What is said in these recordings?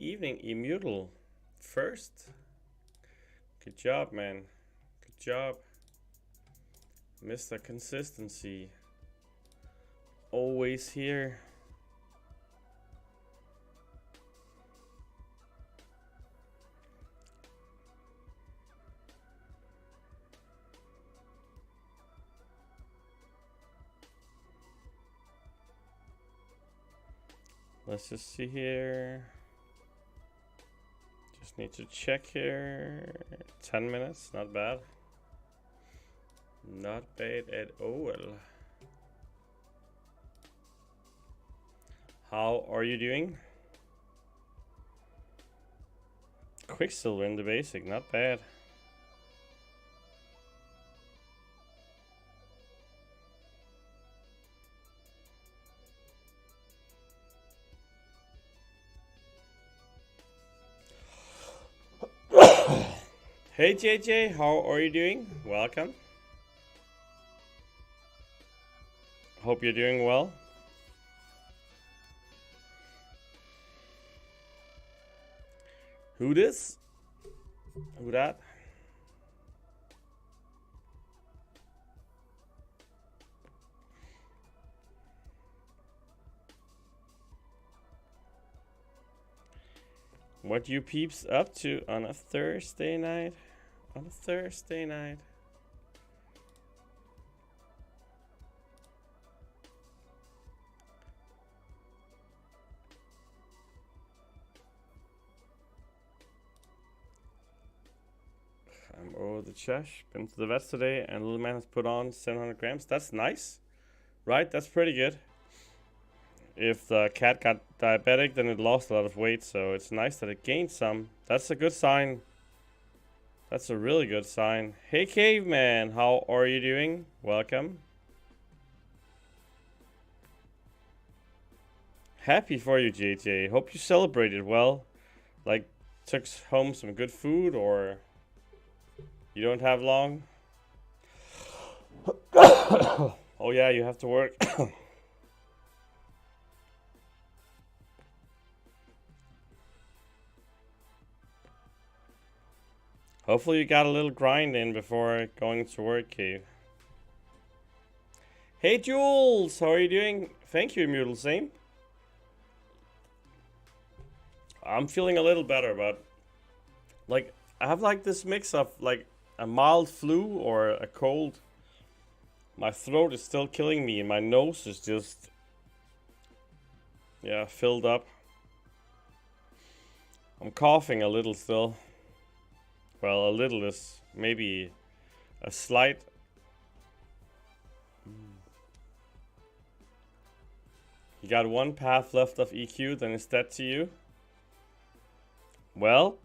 evening, Immutable. First. Good job, man. Good job. Mr. Consistency. Always here. Let's just see here. Just need to check here. 10 minutes, not bad. Not bad at all. How are you doing? Quicksilver in the basic, not bad. Hey JJ, how are you doing? Welcome. Hope you're doing well. Who this? Who that? What you peeps up to on a Thursday night? On a Thursday night. I'm over the Chesh. Been to the vet today, and little man has put on 700 grams. That's nice, right? That's pretty good. If the cat got diabetic, then it lost a lot of weight, so it's nice that it gained some. That's a good sign. That's a really good sign. Hey caveman, how are you doing? Welcome. Happy for you, JJ. Hope you celebrated well. Like, took home some good food, or you don't have long? Oh yeah, you have to work. Hopefully you got a little grind in before going to work, Cave. Hey Jules, how are you doing? Thank you, Mutal Same. I'm feeling a little better, but like I have like this mix of like a mild flu or a cold. My throat is still killing me and my nose is just filled up. I'm coughing a little still. Well, a little is maybe a slight. You got one path left of EQ, then it's dead to you. Well,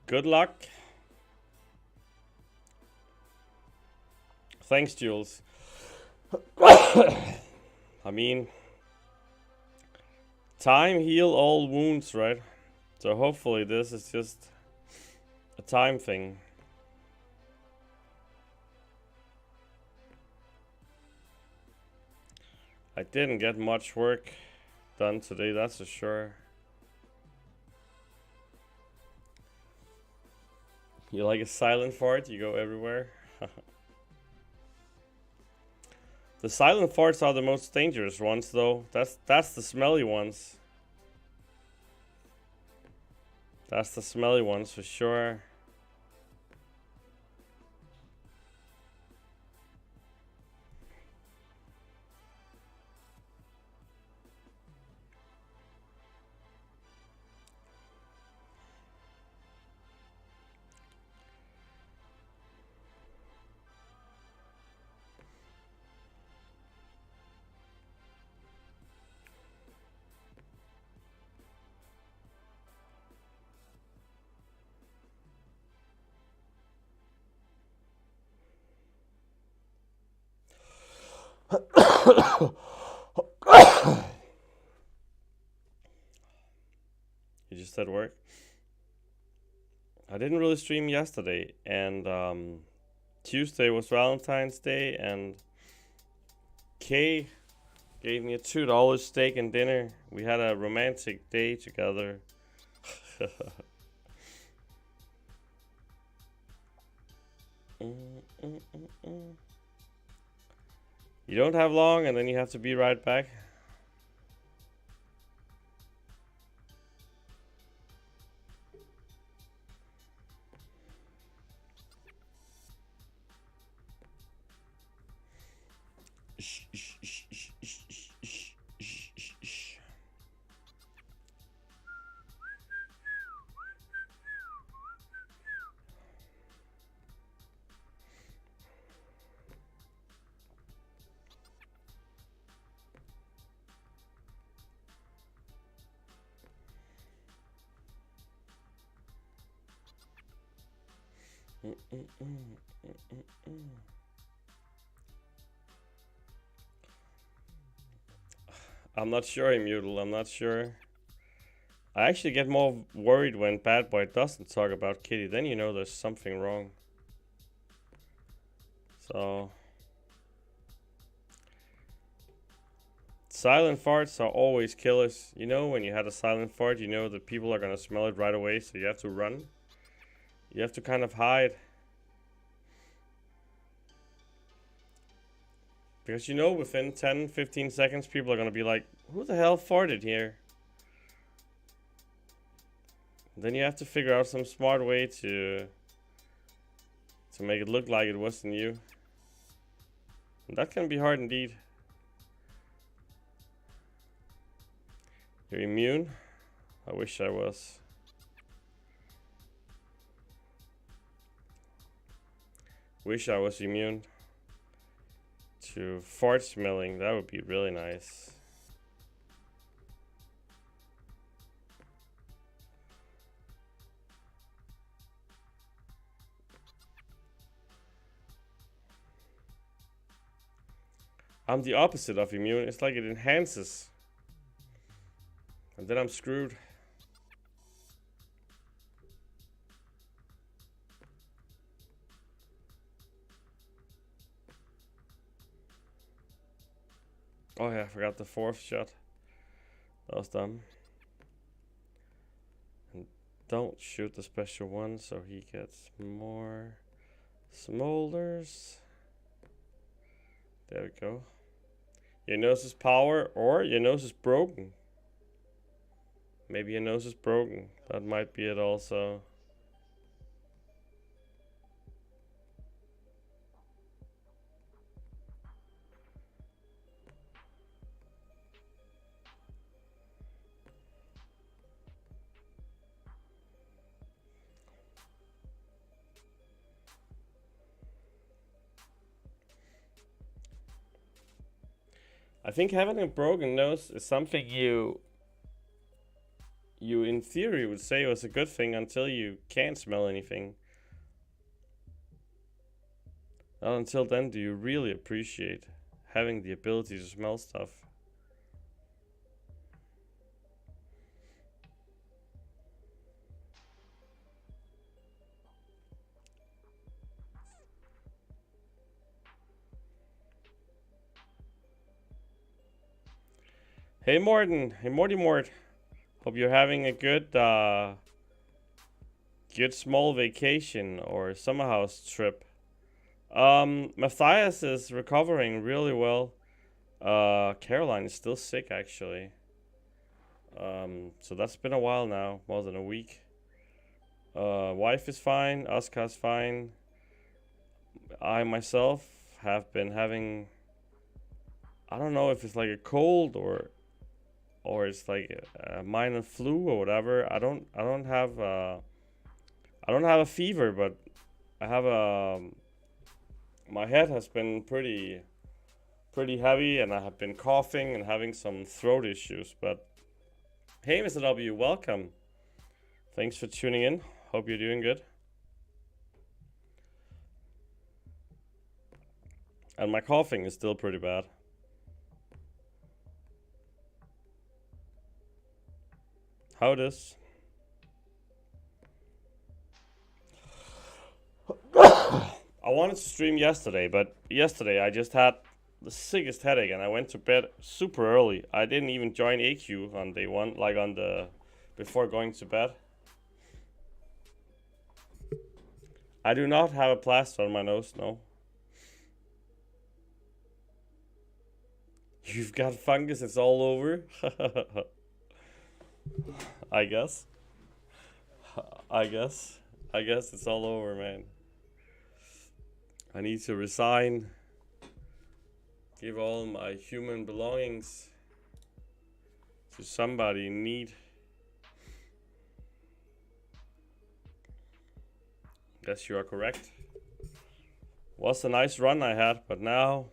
good luck. Thanks, Jules. I mean, time heal all wounds, right? So hopefully this is just a time thing. I didn't get much work done today, that's for sure. You like a silent fart? You go everywhere. The silent farts are the most dangerous ones, though. That's the smelly ones. That's the smelly ones for sure. You just at work? I didn't really stream yesterday, and Tuesday was Valentine's Day, and Kay gave me a $2 steak and dinner. We had a romantic day together. You don't have long, and then you have to be right back. I'm not sure, Immutable. I'm not sure. I actually get more worried when Bad Boy doesn't talk about Kitty. Then you know there's something wrong. So silent farts are always killers. You know, when you had a silent fart, you know that people are gonna smell it right away, so you have to run. You have to kind of hide. Because you know within 10-15 seconds people are gonna be like, who the hell farted here? Then you have to figure out some smart way to make it look like it wasn't you. And that can be hard indeed. You're immune? I wish I was. Wish I was immune to fart smelling. That would be really nice. I'm the opposite of immune. It's like it enhances. And then I'm screwed. Oh yeah, I forgot the fourth shot. That was dumb. And don't shoot the special one so he gets more smolders. There we go. Your nose is power, or your nose is broken. Maybe your nose is broken. That might be it also. I think having a broken nose is something you in theory would say was a good thing until you can't smell anything. Not until then do you really appreciate having the ability to smell stuff. Hey Morton, hey Mort. Hope you're having a good small vacation or summer house trip. Matthias is recovering really well. Caroline is still sick actually. So that's been a while now, more than a week. Wife is fine, Oscar's fine. I myself have been having, I don't know if it's like a cold or it's like a minor flu or whatever. I don't have a fever, but I have my head has been pretty heavy, and I have been coughing and having some throat issues. But hey, Mr. W, welcome. Thanks for tuning in. Hope you're doing good. And my coughing is still pretty bad. How it is? I wanted to stream yesterday, but yesterday I just had the sickest headache and I went to bed super early. I didn't even join AQ on day one, like on the before going to bed. I do not have a plaster on my nose, no. You've got fungus, it's all over. I guess. I guess it's all over, man. I need to resign. Give all my human belongings to somebody in need. Guess you are correct. Was a nice run I had, but now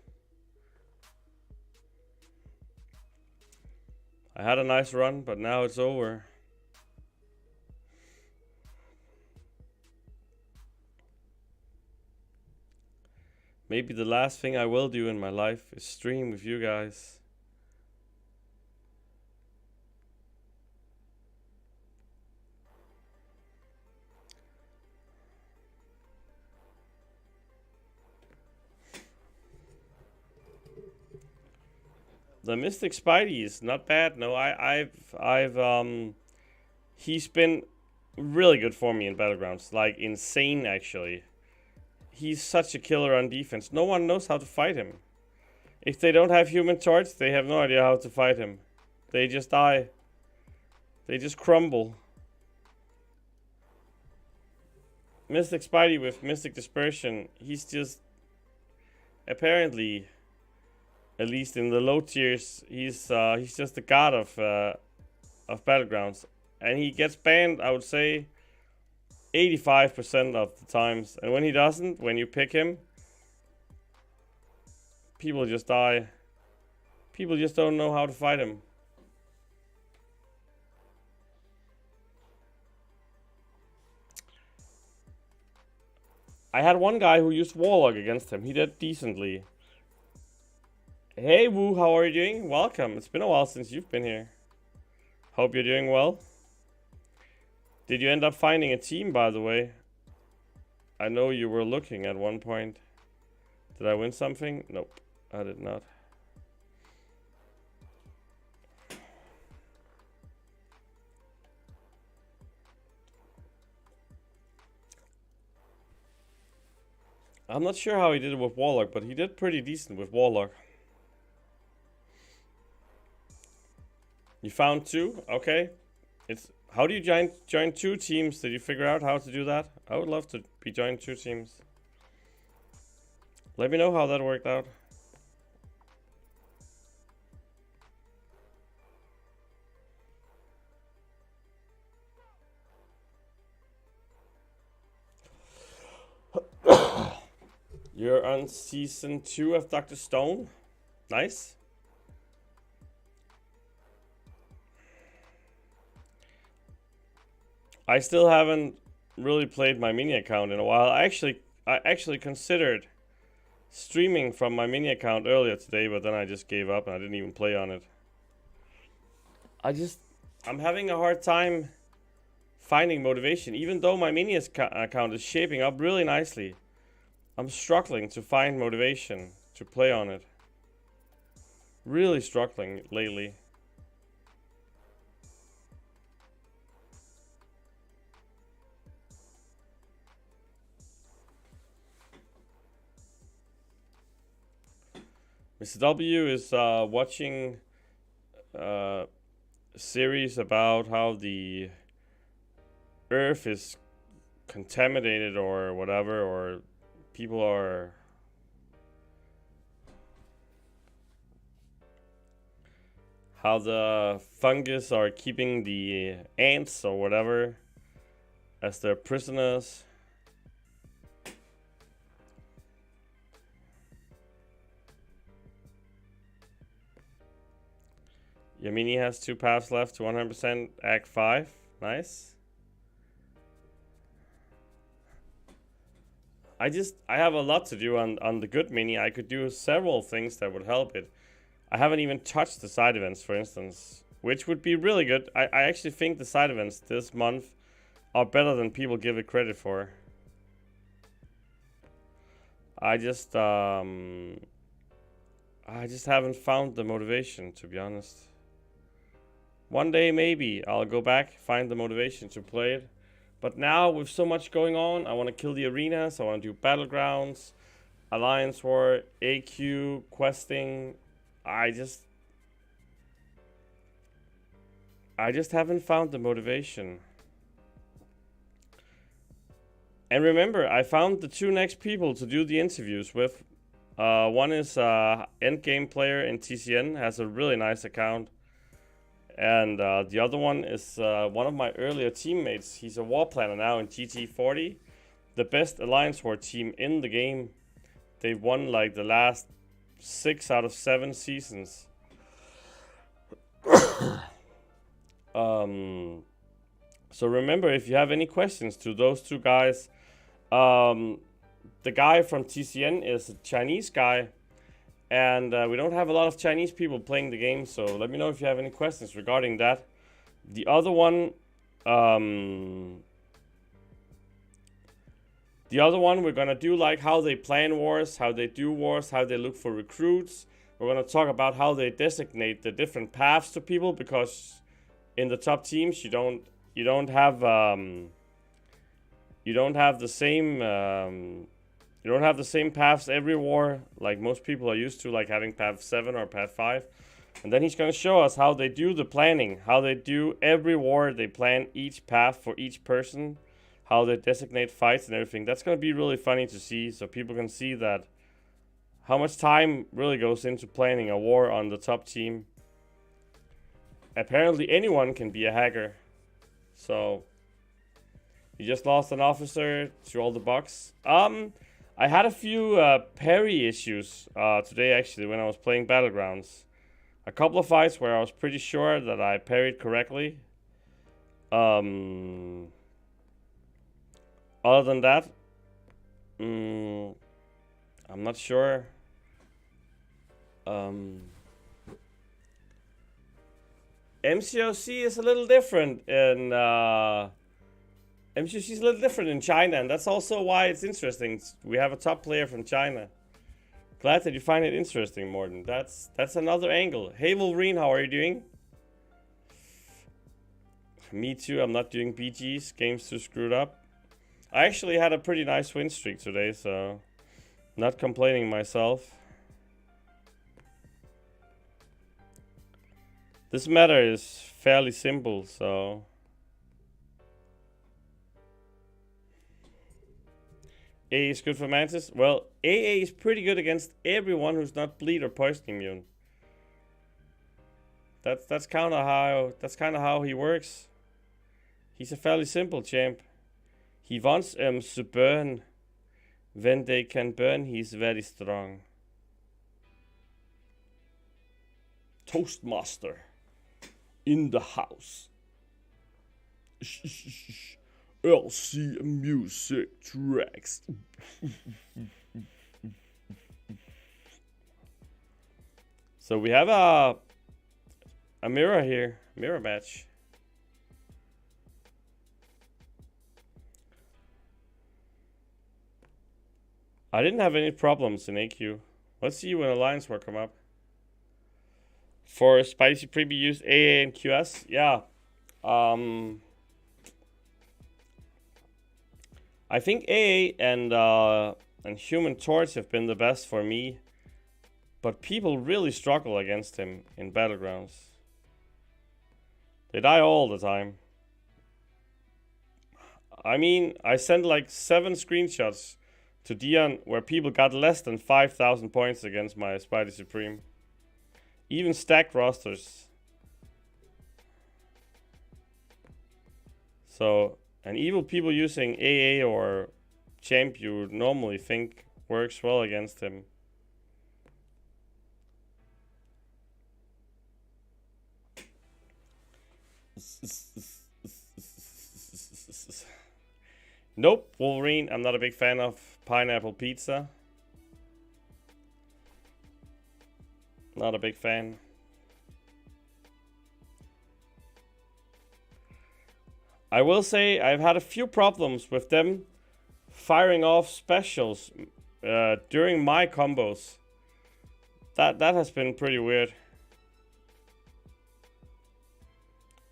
I had a nice run, but now it's over. Maybe the last thing I will do in my life is stream with you guys. The Mystic Spidey is not bad. No, he's been really good for me in Battlegrounds. Like, insane, actually. He's such a killer on defense. No one knows how to fight him. If they don't have Human Torch, they have no idea how to fight him. They just die. They just crumble. Mystic Spidey with Mystic Dispersion, he's just... Apparently, at least in the low tiers, he's just the god of Battlegrounds. And he gets banned, I would say, 85% of the times. And when he doesn't, when you pick him, people just die. People just don't know how to fight him. I had one guy who used Warlock against him. He did decently. Hey Woo, how are you doing? Welcome. It's been a while since you've been here. Hope you're doing well. Did you end up finding a team, by the way? I know you were looking at one point. Did I win something? Nope, I did not. I'm not sure how he did it with Warlock, but he did pretty decent with Warlock. You found two? Okay. How do you join two teams? Did you figure out how to do that? I would love to be joined two teams. Let me know how that worked out. You're on season 2 of Dr. Stone. Nice. I still haven't really played my mini account in a while. I actually considered streaming from my mini account earlier today, but then I just gave up and I didn't even play on it. I'm having a hard time finding motivation, even though my mini account is shaping up really nicely. I'm struggling to find motivation to play on it. Really struggling lately. Mr. W is watching a series about how the Earth is contaminated or whatever, or people are how the fungus are keeping the ants or whatever as their prisoners. Yamini has 2 paths left to 100% Act 5. Nice. I have a lot to do on the good mini. I could do several things that would help it. I haven't even touched the side events, for instance, which would be really good. I actually think the side events this month are better than people give it credit for. I just haven't found the motivation, to be honest. One day maybe I'll go back, find the motivation to play it, But now with so much going on, I want to kill the arenas. I want to do battlegrounds, alliance war, AQ, questing. I just haven't found the motivation. And remember, I found the 2 next people to do the interviews with. One is endgame player in TCN, has a really nice account. And the other one is one of my earlier teammates. He's a war planner now in GT40. The best Alliance War team in the game. They've won like the last 6 out of 7 seasons. So remember, if you have any questions to those 2 guys, the guy from TCN is a Chinese guy, and we don't have a lot of Chinese people playing the game, so let me know if you have any questions regarding that. The other one, we're gonna do like how they plan wars, how they do wars, how they look for recruits. We're gonna talk about how they designate the different paths to people, because in the top teams you don't have the same paths every war like most people are used to, like having path 7 or path 5. And then he's going to show us how they do the planning, how they do every war. They plan each path for each person, how they designate fights and everything. That's going to be really funny to see, so people can see that how much time really goes into planning a war on the top team. Apparently anyone can be a hacker. So you just lost an officer to all the bugs. I had a few parry issues today, actually, when I was playing Battlegrounds. A couple of fights where I was pretty sure that I parried correctly. Other than that, I'm not sure. MCOC is a little different in MCOC is a little different in China, and that's also why it's interesting. We have a top player from China. Glad that you find it interesting, Morten. That's another angle. Hey Wolverine, how are you doing? Me too, I'm not doing BGs. Game's too screwed up. I actually had a pretty nice win streak today, so not complaining myself. This matter is fairly simple, so AA is good for Mantis. Well, AA is pretty good against everyone who's not bleed or poison immune. That's kind of how he works. He's a fairly simple champ. He wants to burn. When they can burn, he's very strong. Toastmaster in the house. LC music tracks. So we have a mirror here, mirror match. I didn't have any problems in AQ. Let's see when Alliance War come up. For Spicy Preview, use AA and QS. Yeah. I think AA and Human Torch have been the best for me, but people really struggle against him in Battlegrounds. They die all the time. I mean, I sent like 7 screenshots to Dion where people got less than 5,000 points against my Spider Supreme. Even stacked rosters. So, and even people using AA or Champ you would normally think works well against him. Nope, Wolverine, I'm not a big fan of pineapple pizza. Not a big fan. I will say I've had a few problems with them firing off specials during my combos. That has been pretty weird.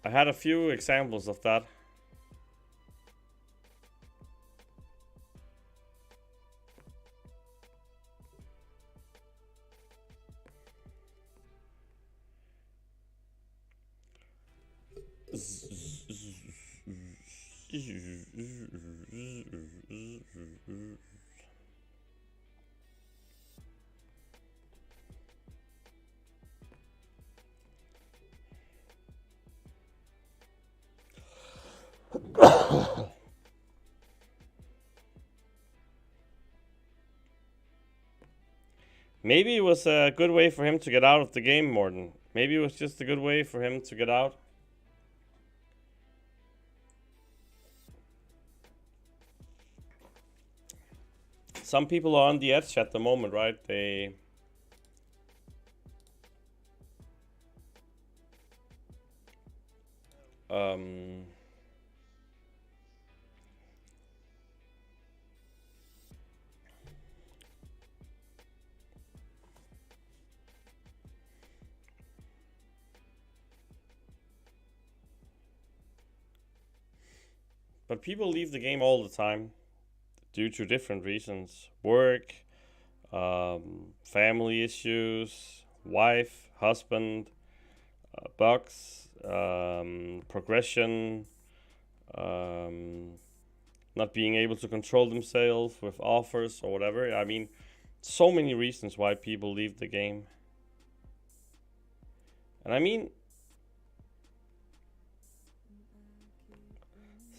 I had a few examples of that. Maybe it was a good way for him to get out of the game, Morten. Maybe it was just a good way for him to get out. Some people are on the edge at the moment, right? But people leave the game all the time due to different reasons. Work, family issues, wife, husband, bugs, progression, not being able to control themselves with offers or whatever. I mean, so many reasons why people leave the game. And I mean,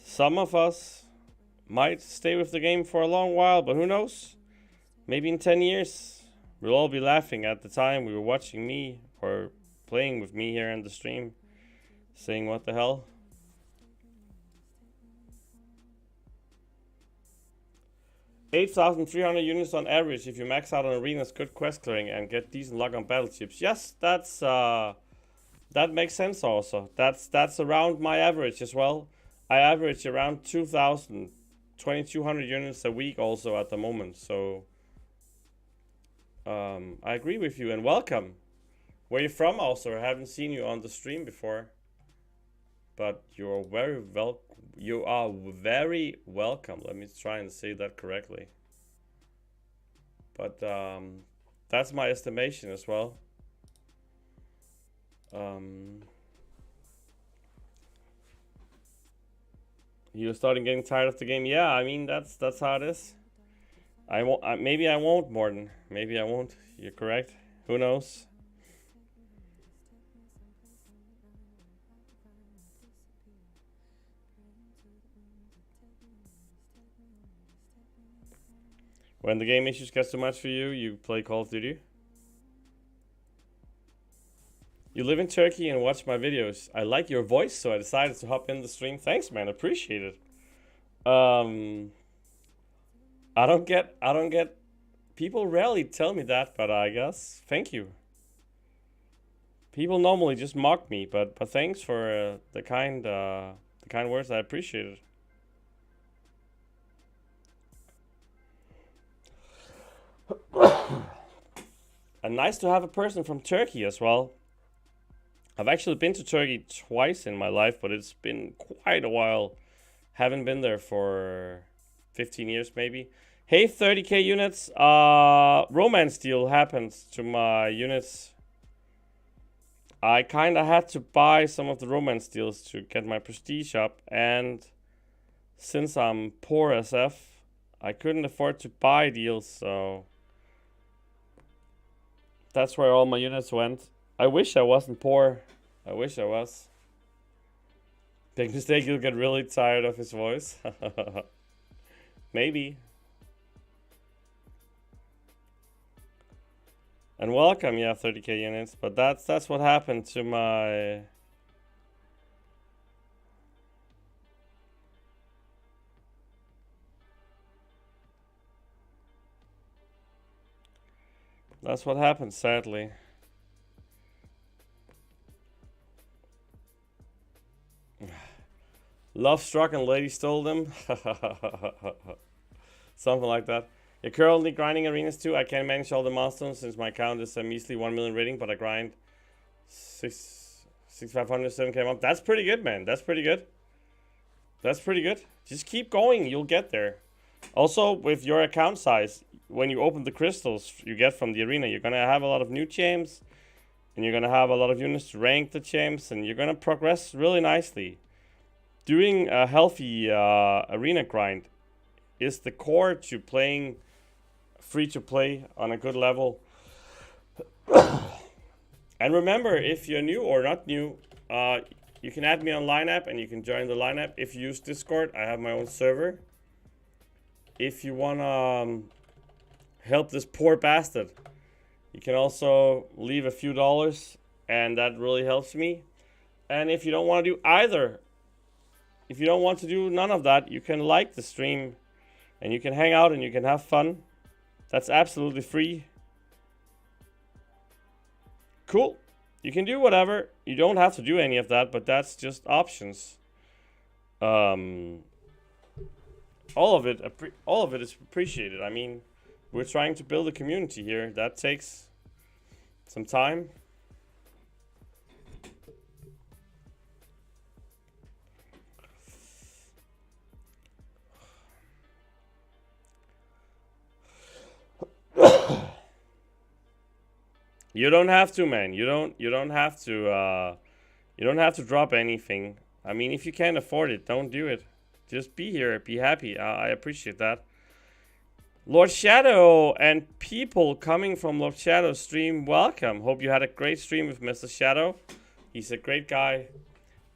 some of us might stay with the game for a long while, but who knows? Maybe in 10 years, we'll all be laughing at the time we were watching me or playing with me here in the stream, saying what the hell. 8,300 units on average if you max out on arenas, good quest clearing, and get decent luck on battle chips. Yes, that's that makes sense also. That's around my average as well. I average around 2,000, 2,200 units a week also at the moment. So I agree with you and welcome. Where you from also? I haven't seen you on the stream before. But you're very you are very welcome. Let me try and say that correctly. But that's my estimation as well. You're starting getting tired of the game. Yeah, I mean that's how it is. I won't. Maybe I won't, Morten. Maybe I won't. You're correct. Who knows? When the game issues get too much for you, you play Call of Duty. You live in Turkey and watch my videos. I like your voice, so I decided to hop in the stream. Thanks, man. Appreciate it. I don't get. People rarely tell me that, but I guess thank you. People normally just mock me, but thanks for the kind words. I appreciate it. And nice to have a person from Turkey as well. I've actually been to Turkey twice in my life, but it's been quite a while. Haven't been there for 15 years maybe. Hey, 30k units. Romance deal happened to my units. I kind of had to buy some of the romance deals to get my prestige up, and since I'm poor SF, I couldn't afford to buy deals, so that's where all my units went. I wish I wasn't poor. I wish I was. Big mistake, you'll get really tired of his voice. Maybe. And welcome, yeah, 30k units. But that's what happened to my... That's what happened, sadly. Love struck and lady stole them. Something like that. You're currently grinding arenas too. I can't manage all the milestones since my account is a measly 1 million rating, but I grind 6,500, 7k a month. That's pretty good, man. That's pretty good. That's pretty good. Just keep going. You'll get there. Also, with your account size, when you open the crystals you get from the arena, you're gonna have a lot of new gems. and you're gonna have a lot of units to rank the champs, and you're gonna progress really nicely. Doing a healthy arena grind is the core to playing free to play on a good level. And remember, if you're new or not new, you can add me on lineup and you can join the lineup. If you use Discord, I have my own server. If you wanna help this poor bastard, you can also leave a few dollars, and that really helps me. And if you don't want to do either, if you don't want to do none of that, you can like the stream and you can hang out and you can have fun. That's absolutely free. Cool. You can do whatever. You don't have to do any of that, but that's just options. All of it is appreciated. I mean, we're trying to build a community here. That takes some time. You don't have to, man. You don't have to drop anything. I mean, if you can't afford it, don't do it. Just be here, be happy. I appreciate that. Lord Shadow and people coming from Lord Shadow's stream, welcome. Hope you had a great stream with Mr. Shadow. He's a great guy.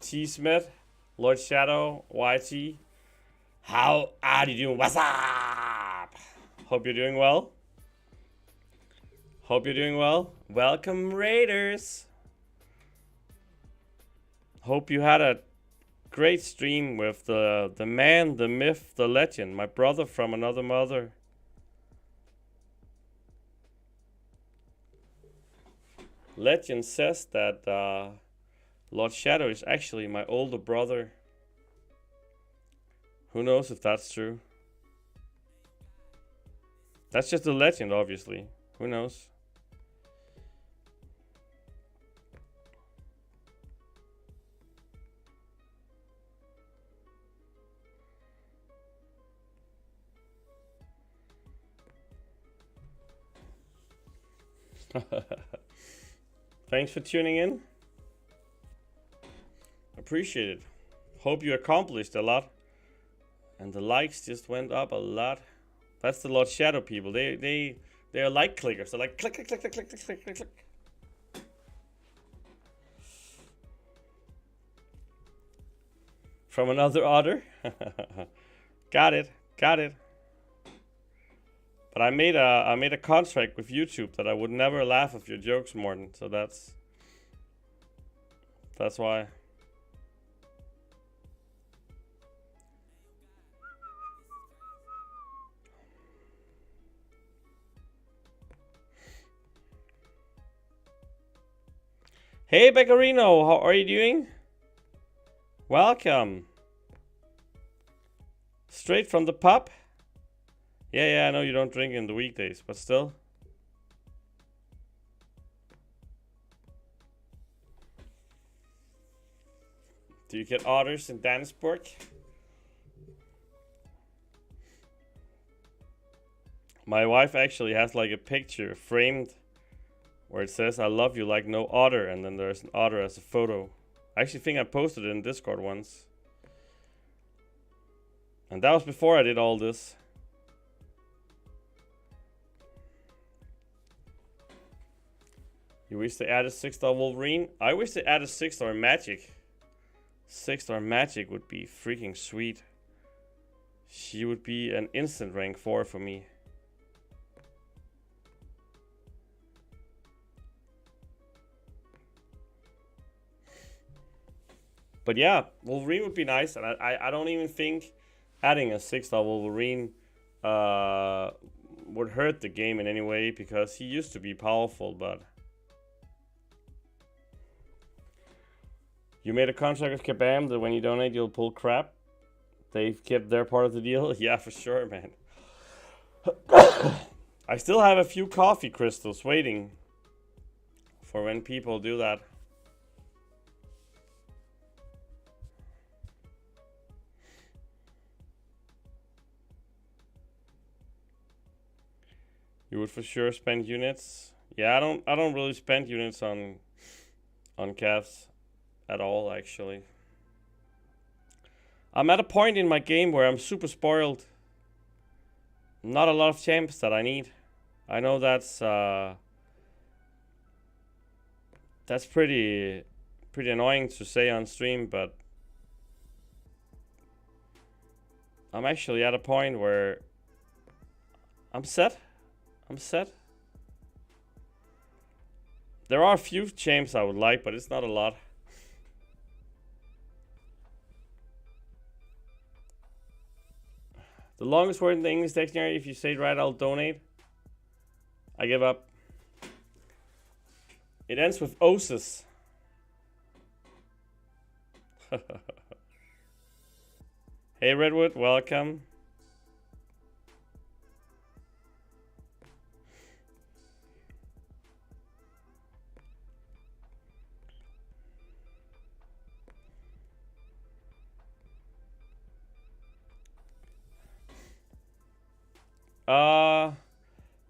T Smith, Lord Shadow, YT. How are you doing? What's up? Hope you're doing well. Hope you're doing well. Welcome, Raiders. Hope you had a great stream with the man, the myth, the legend, my brother from another mother. Legend says that Lord Shadow is actually my older brother. Who knows if that's true? That's just a legend, obviously. Who knows? Thanks for tuning in. Appreciate it. Hope you accomplished a lot. And the likes just went up a lot. That's the Lord Shadow people. They are like clickers. They're like click, click, click, click, click, click, click, click, click. From another otter. Got it. Got it. But I made a contract with YouTube that I would never laugh at your jokes, Morten. So that's why. Hey, Beccarino, how are you doing? Welcome. Straight from the pub? Yeah, I know you don't drink in the weekdays, but still. Do you get otters in Danisburg? My wife actually has like a picture framed where it says, I love you like no otter, and then there's an otter as a photo. I actually think I posted it in Discord once. And that was before I did all this. You wish they added 6-star Wolverine? I wish they added 6-star Magic. 6-star Magic would be freaking sweet. She would be an instant rank 4 for me. But yeah, Wolverine would be nice, and I don't even think adding a 6-star Wolverine would hurt the game in any way, because he used to be powerful, but... You made a contract with Kabam that when you donate, you'll pull crap. They've kept their part of the deal. Yeah, for sure, man. I still have a few coffee crystals waiting for when people do that. You would for sure spend units. Yeah, I don't really spend units on on calves at all, actually. I'm at a point in my game where I'm super spoiled. Not a lot of champs that I need. I know that's pretty annoying to say on stream, but I'm actually at a point where I'm set. There are a few champs I would like, but it's not a lot. The longest word in the English dictionary, if you say it right, I'll donate. I give up. It ends with osis. Hey Redwood, welcome.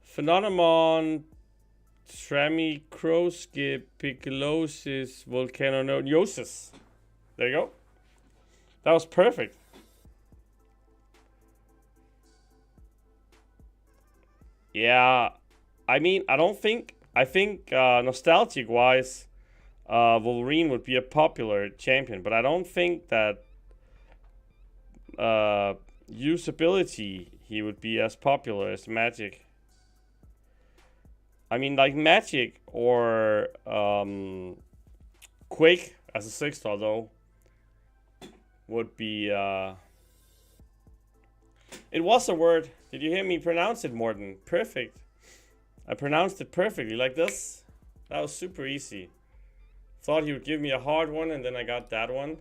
Phenomenon Tramicroscopiculosis volcanonosis. There you go. That was perfect. Yeah, I mean, I think nostalgic wise, Wolverine would be a popular champion, but I don't think that usability he would be as popular as Magic. I mean, like Magic or Quake as a 6-star though would be. It was a word. Did you hear me pronounce it, Morten? Perfect. I pronounced it perfectly, like this. That was super easy. Thought he would give me a hard one, and then I got that one.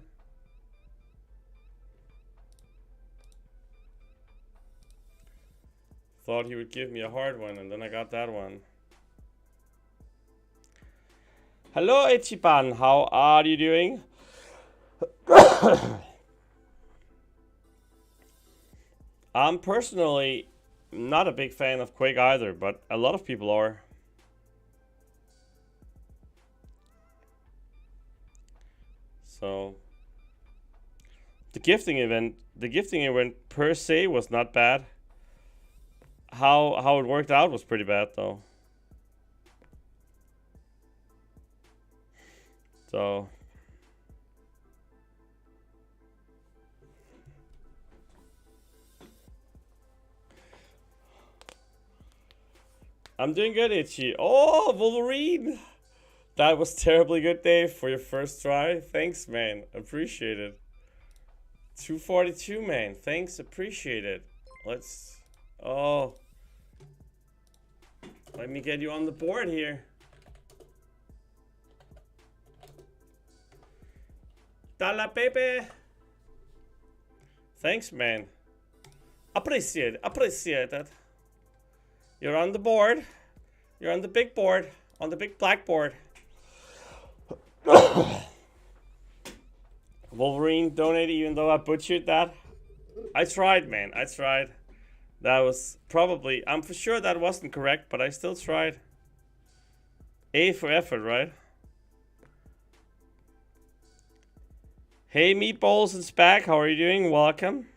Thought he would give me a hard one, and then I got that one. Hello, Ichiban. How are you doing? I'm personally not a big fan of Quake either, but a lot of people are. So the gifting event per se was not bad. How it worked out was pretty bad though. So I'm doing good, Itchy. Oh, Wolverine! That was terribly good, Dave, for your first try. Thanks, man. Appreciate it. 242, man. Thanks, appreciate it. Let's... Oh. Let me get you on the board here. Dala, baby. Thanks, man. Appreciate it. You're on the board. You're on the big board. On the big blackboard. Wolverine donated even though I butchered that. I tried, man. I tried. That was probably... I'm for sure that wasn't correct, but I still tried. A for effort, right? Hey, Meatballs and Spag. How are you doing? Welcome.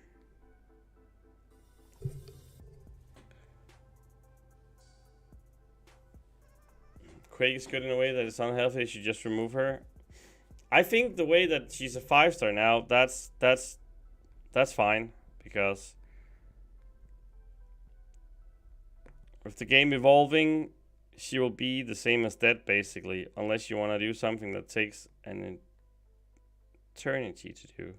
Craig is good in a way that it's unhealthy. You should just remove her. I think the way that she's a 5-star now, that's fine, because with the game evolving, she will be the same as dead basically, unless you want to do something that takes an eternity to do.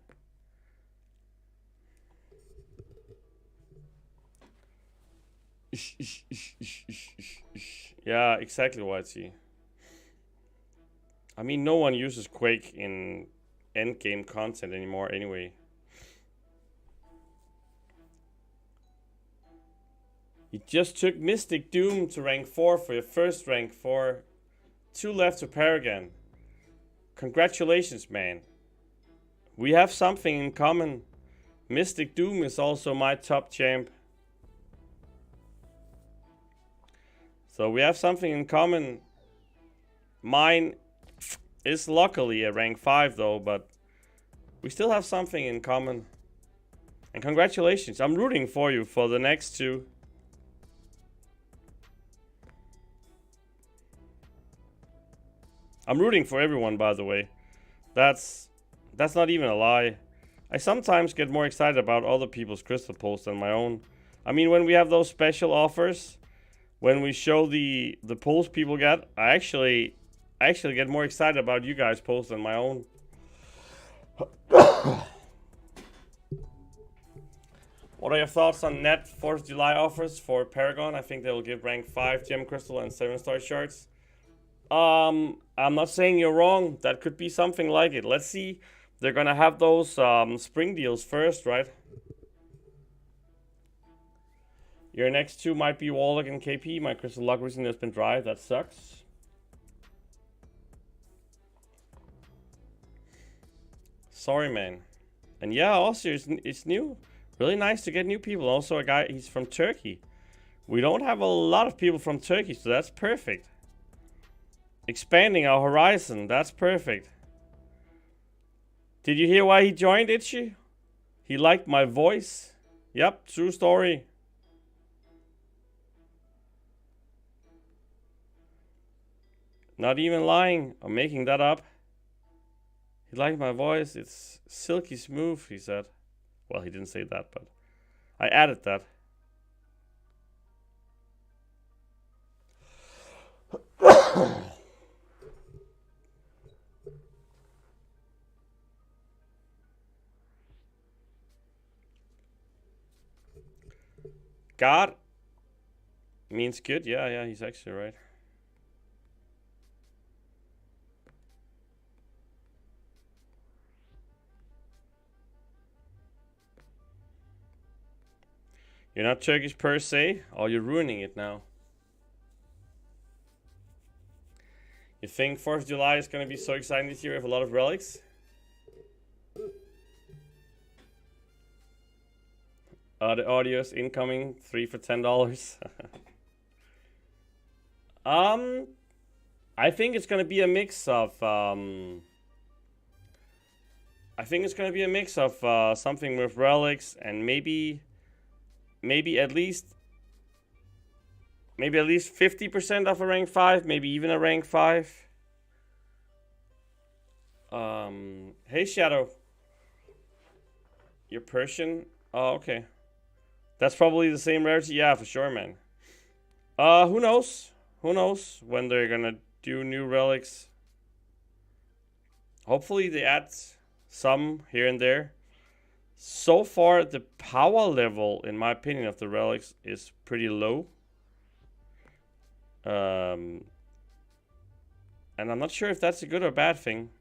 Yeah, exactly, YT. I mean, no one uses Quake in endgame content anymore anyway. You just took Mystic Doom to rank 4 for your first rank 4. 2 left to Paragon. Congratulations, man. We have something in common. Mystic Doom is also my top champ. So we have something in common. Mine is luckily a rank 5 though, but we still have something in common. And congratulations, I'm rooting for you for the next 2. I'm rooting for everyone, by the way. That's not even a lie. I sometimes get more excited about other people's crystal pulls than my own. I mean, when we have those special offers, when we show the pulls people get, I actually get more excited about you guys' pulls than my own. What are your thoughts on net 4th of July offers for Paragon? I think they will give rank 5 gem crystal and 7-star shards. I'm not saying you're wrong. That could be something like it. Let's see. They're gonna have those spring deals first, right? Your next 2 might be Warlock and KP. My crystal luck recently has been dry. That sucks. Sorry, man. And yeah, also it's new. Really nice to get new people. Also a guy, he's from Turkey. We don't have a lot of people from Turkey, so that's perfect. Expanding our horizon, that's perfect. Did you hear why he joined, Itchy? He liked my voice. Yep, true story. Not even lying or making that up. He liked my voice. It's silky smooth, he said. Well, he didn't say that, but I added that. God means good. Yeah, he's actually right. You're not Turkish per se, or you're ruining it now. You think 4th of July is going to be so exciting this year with a lot of relics? The audio's incoming, 3 for $10. I think it's going to be a mix of something with relics and maybe at least 50% of a rank 5, maybe even a rank 5. Hey Shadow. You're Persian? Oh, okay. That's probably the same rarity. Yeah, for sure, man. Who knows? Who knows when they're gonna do new relics? Hopefully they add some here and there. So far, the power level, in my opinion, of the relics is pretty low. And I'm not sure if that's a good or bad thing.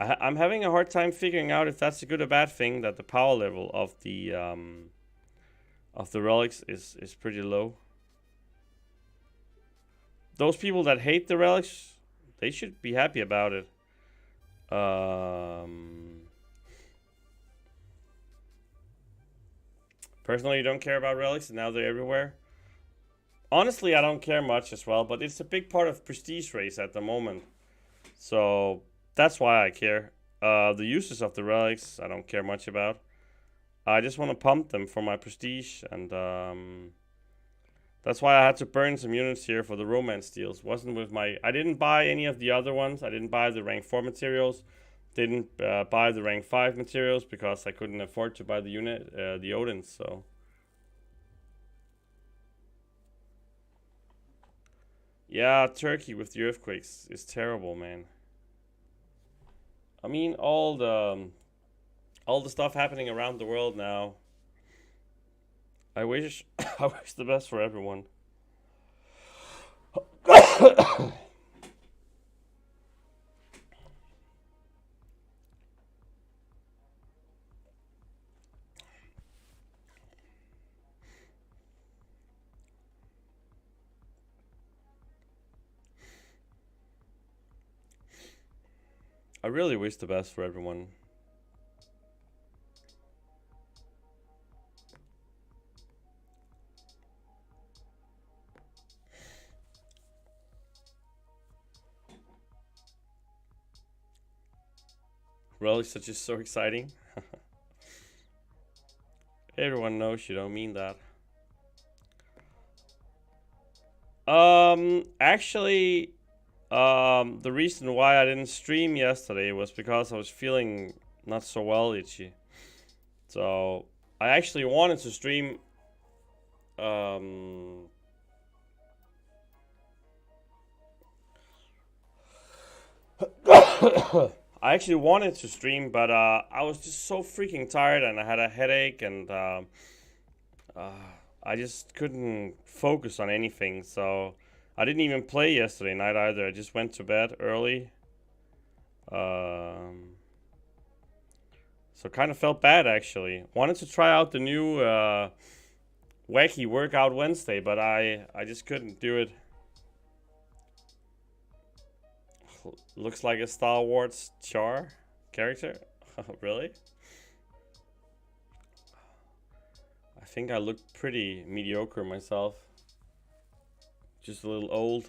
I'm having a hard time figuring out if that's a good or bad thing, that the power level of the relics is pretty low. Those people that hate the relics, they should be happy about it. Personally, you don't care about relics, and now they're everywhere. Honestly, I don't care much as well, but it's a big part of prestige race at the moment. So that's why I care. The uses of the relics, I don't care much about. I just want to pump them for my prestige, and that's why I had to burn some units here for the romance deals. Wasn't with my... I didn't buy any of the other ones. I didn't buy the rank 4 materials. Didn't buy the rank 5 materials because I couldn't afford to buy the unit, the Odins, so... Yeah, Turkey with the earthquakes is terrible, man. I mean, all the stuff happening around the world now. I wish I wish the best for everyone. I really wish the best for everyone. Relics are just so exciting. Everyone knows you don't mean that. Actually, the reason why I didn't stream yesterday was because I was feeling not so well, itchy. So I actually wanted to stream. I actually wanted to stream, but I was just so freaking tired and I had a headache and I just couldn't focus on anything. So I didn't even play yesterday night either. I just went to bed early. So kind of felt bad actually. Wanted to try out the new wacky workout Wednesday, but I just couldn't do it. Looks like a Star Wars char character. Really? I think I look pretty mediocre myself. Just a little old.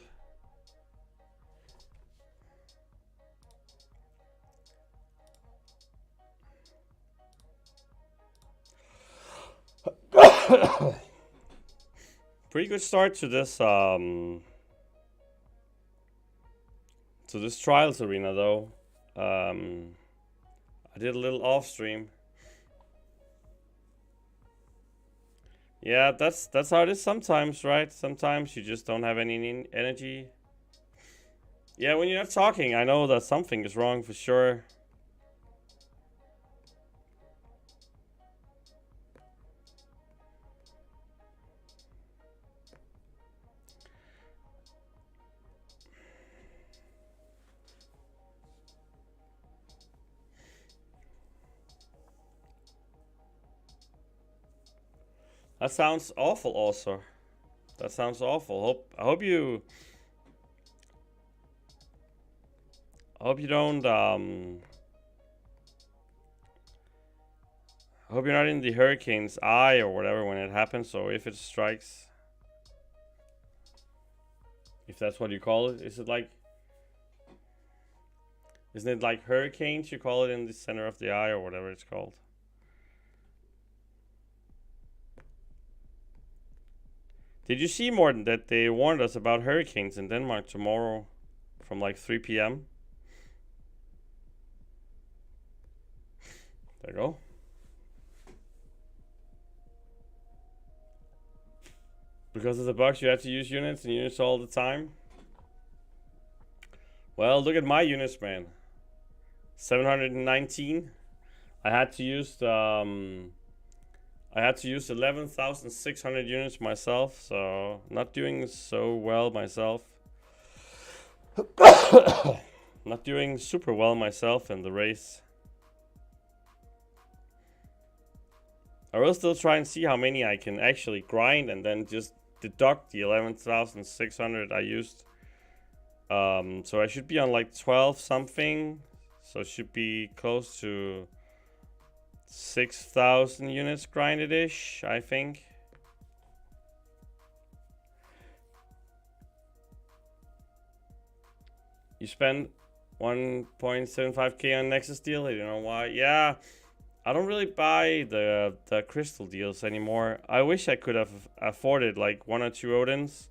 Pretty good start to this trials arena though. I did a little off stream. Yeah, that's how it is sometimes, right? Sometimes you just don't have any energy. Yeah, when you're not talking, I know that something is wrong for sure. That sounds awful also. That sounds awful. I hope you don't I hope you're not in the hurricane's eye or whatever when it happens, or if it strikes. If that's what you call it. Isn't it like hurricanes you call it in the center of the eye or whatever it's called? Did you see, Morten, that they warned us about hurricanes in Denmark tomorrow from like 3 p.m.? There you go. Because of the bugs, you have to use units and units all the time. Well, look at my units, man. 719. I had to use 11,600 units myself, so not doing so well myself. Not doing super well myself in the race. I will still try and see how many I can actually grind and then just deduct the 11,600 I used. So I should be on like 12 something. So it should be close to 6,000 units grinded-ish, I think. You spend 1.75k on Nexus deal. I don't know why. Yeah, I don't really buy the crystal deals anymore. I wish I could have afforded like 1 or 2 Odins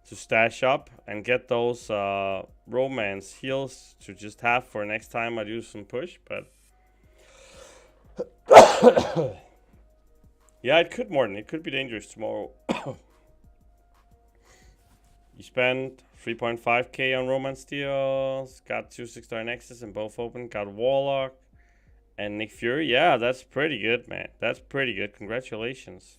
to stash up and get those romance heals to just have for next time I do some push, but yeah, it could, Morten. It could be dangerous tomorrow. You spend 3.5k on romance deals, got 2 6-star Nexus and both open, got Warlock and Nick Fury. Yeah, that's pretty good, man. That's pretty good. Congratulations.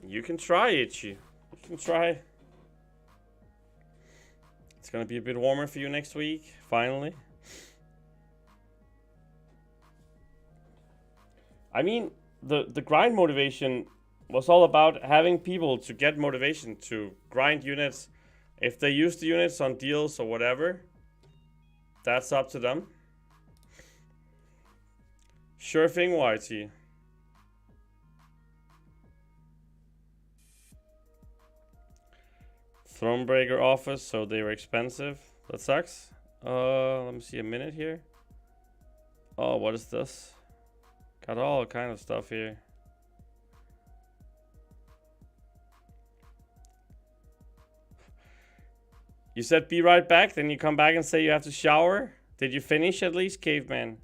You can try, Itchy. You can try. It's gonna be a bit warmer for you next week, finally. I mean, the grind motivation was all about having people to get motivation to grind units. If they use the units on deals or whatever, that's up to them. Sure thing, YT. Thronebreaker offers, so they were expensive. That sucks. Let me see a minute here. Oh, what is this? Got all kind of stuff here. You said be right back, then you come back and say you have to shower? Did you finish at least, caveman?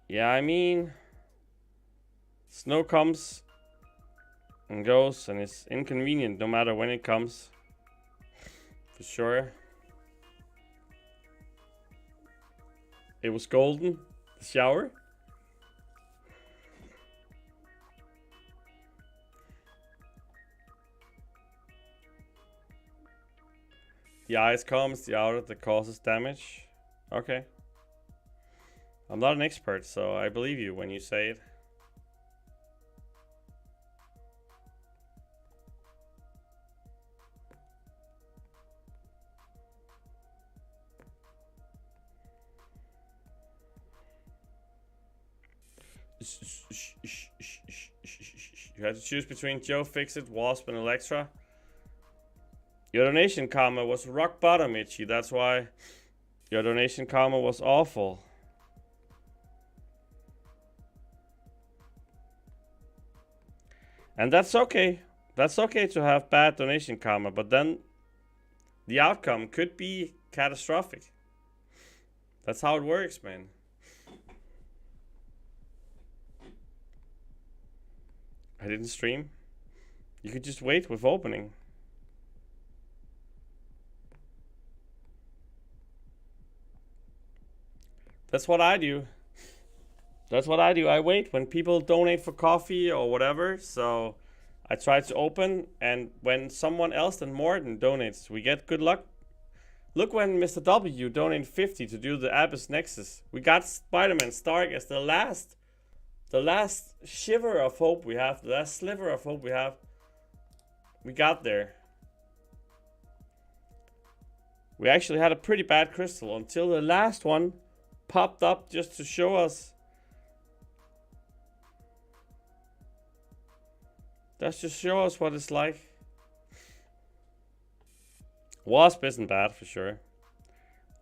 Yeah, I mean, snow comes and goes, and it's inconvenient no matter when it comes. For sure. It was golden, the shower. The ice comes, the outer that causes damage. Okay. I'm not an expert, so I believe you when you say it. You had to choose between Joe, Fixit, Wasp, and Electra. Your donation karma was rock bottom, Itchy. That's why your donation karma was awful. And that's okay. That's okay to have bad donation karma, but then the outcome could be catastrophic. That's how it works, man. I didn't stream. You could just wait with opening. That's what I do. That's what I do. I wait when people donate for coffee or whatever. So I try to open, and when someone else than Morton donates, we get good luck. Look when Mr. W donated 50 to do the Abyss Nexus. We got Spider-Man Stark as the last shiver of hope we have, the last sliver of hope we have. We got there. We actually had a pretty bad crystal until the last one popped up just to show us. That's just show us what it's like. Wasp isn't bad for sure.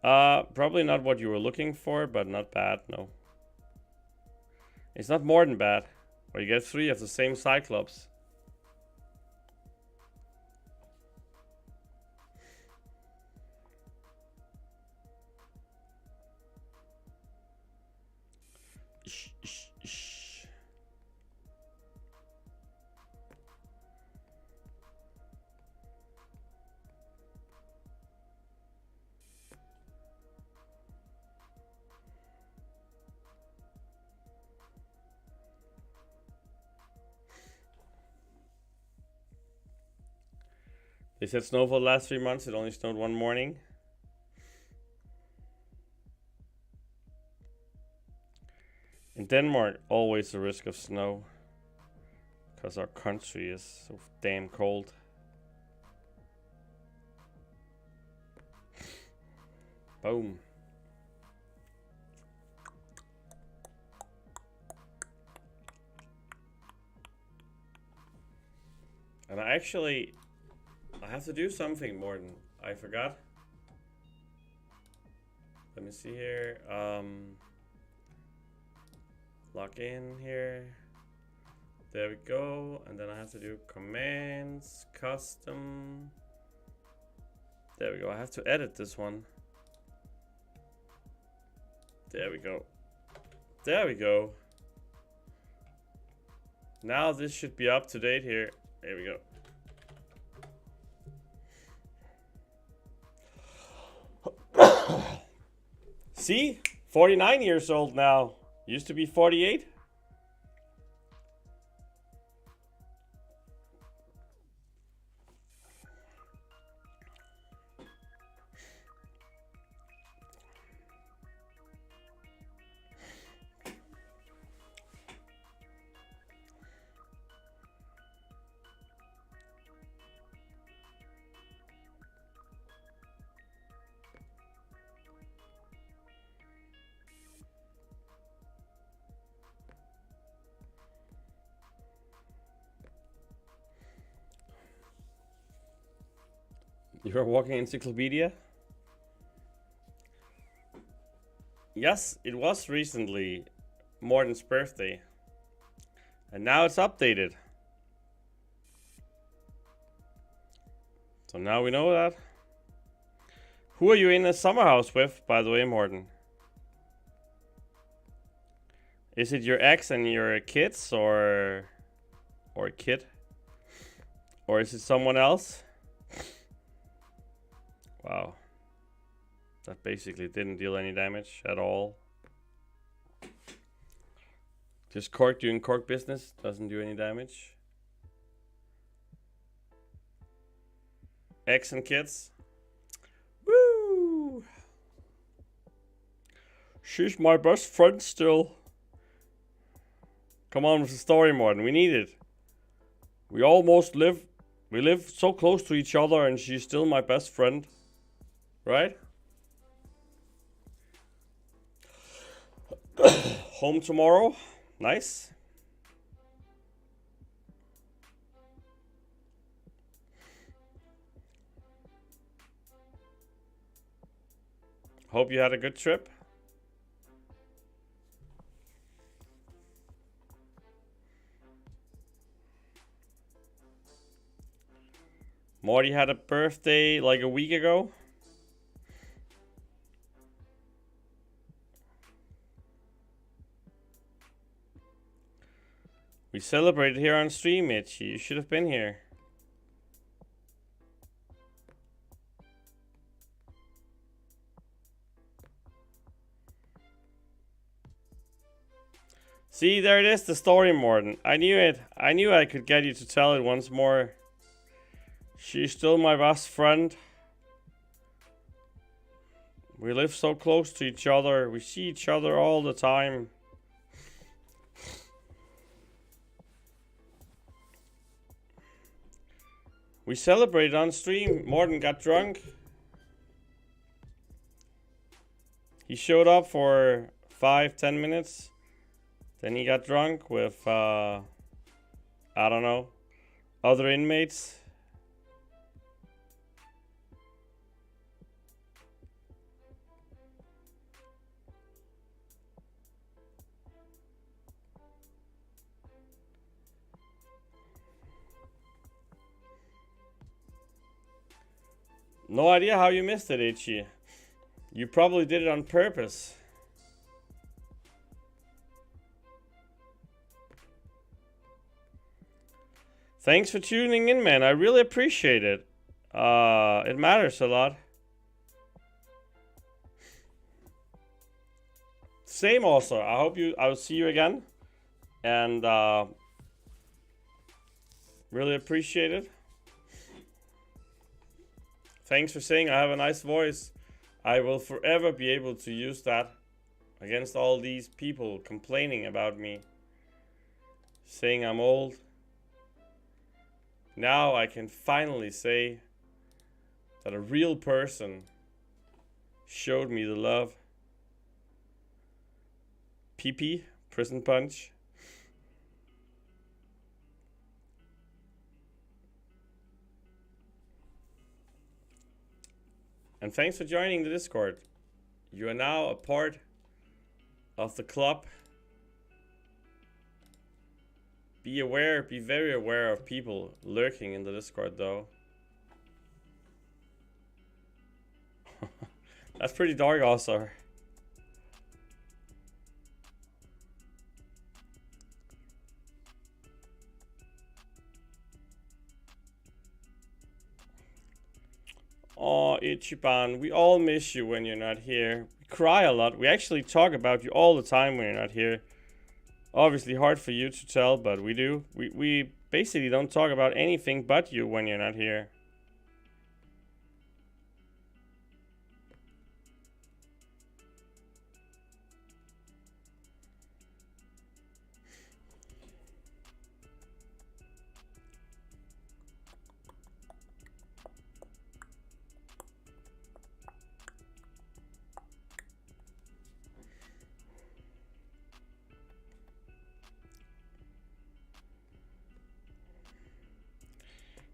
Probably not what you were looking for, but not bad, no. It's not more than bad. Where you get 3 of the same Cyclops. They said snow for the last 3 months. It only snowed one morning. In Denmark, always a risk of snow. Because our country is so damn cold. Boom. And I have to do something, Morten. I forgot. Let me see here. Log in here. There we go. And then I have to do commands, custom. There we go. I have to edit this one. There we go. There we go. Now this should be up to date here. There we go. See? 49 years old now. Used to be 48. You're a walking encyclopedia? Yes, it was recently Morten's birthday. And now it's updated. So now we know that. Who are you in a summer house with, by the way, Morten? Is it your ex and your kids, or a kid? Or is it someone else? Wow. That basically didn't deal any damage at all. Just cork doing cork business, doesn't do any damage. Ex and kids. Woo! She's my best friend still. Come on with the story, Morten. We need it. We live so close to each other, and she's still my best friend. Right? Home tomorrow. Nice. Hope you had a good trip. Morty had a birthday like a week ago. We celebrated here on stream, Itchy. You should have been here. See, there it is, the story, Morten. I knew it. I knew I could get you to tell it once more. She's still my best friend. We live so close to each other. We see each other all the time. We celebrated on stream. Morten got drunk. He showed up for 5-10 minutes. Then he got drunk with, I don't know, other inmates. No idea how you missed it, Ichi. You probably did it on purpose. Thanks for tuning in, man. I really appreciate it. It matters a lot. Same also. I'll see you again. And really appreciate it. Thanks for saying I have a nice voice. I will forever be able to use that against all these people complaining about me, saying I'm old. Now I can finally say that a real person showed me the love. PP, prison punch. And thanks for joining the Discord. You are now a part of the club. Be aware, be very aware of people lurking in the Discord though. That's pretty dark also. Oh, Ichiban, we all miss you when you're not here. We cry a lot. We actually talk about you all the time when you're not here. Obviously hard for you to tell, but we do. We basically don't talk about anything but you when you're not here.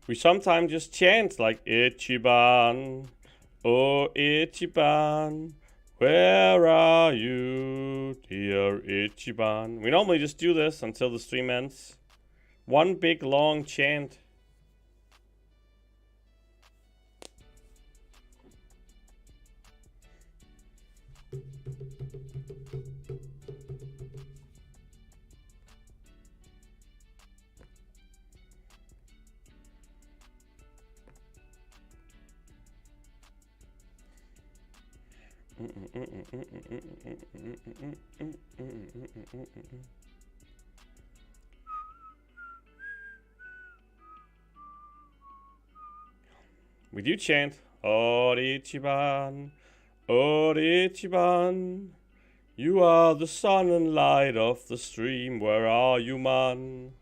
We sometimes just chant like Ichiban, oh Ichiban, where are you, dear Ichiban? We normally just do this until the stream ends. One big long chant. We do chant Ichiban, Ichiban. You are the sun and light of the stream. Where are you, man?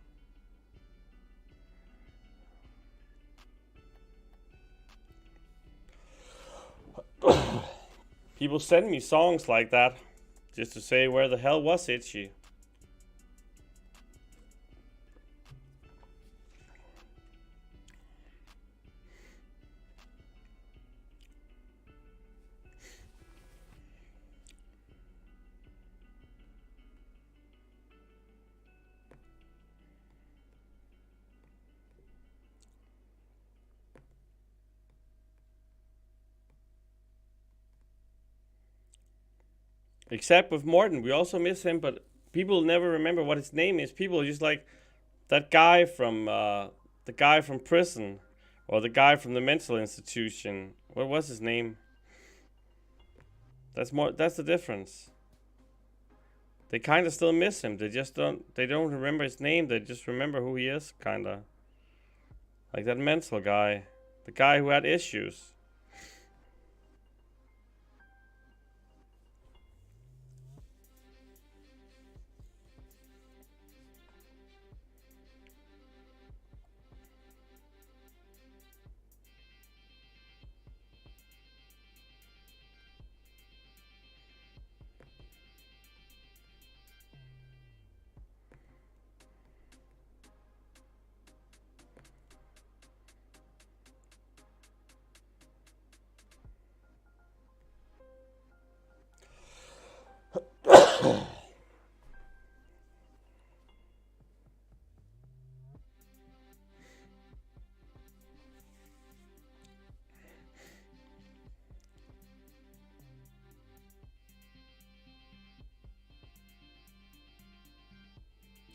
People send me songs like that just to say, where the hell was Itchy? Except with Morton, we also miss him, but people never remember what his name is. People are just like, that guy from prison, or the guy from the mental institution. What was his name? That's the difference. They kind of still miss him. They don't remember his name. They just remember who he is, kind of. Like that mental guy. The guy who had issues.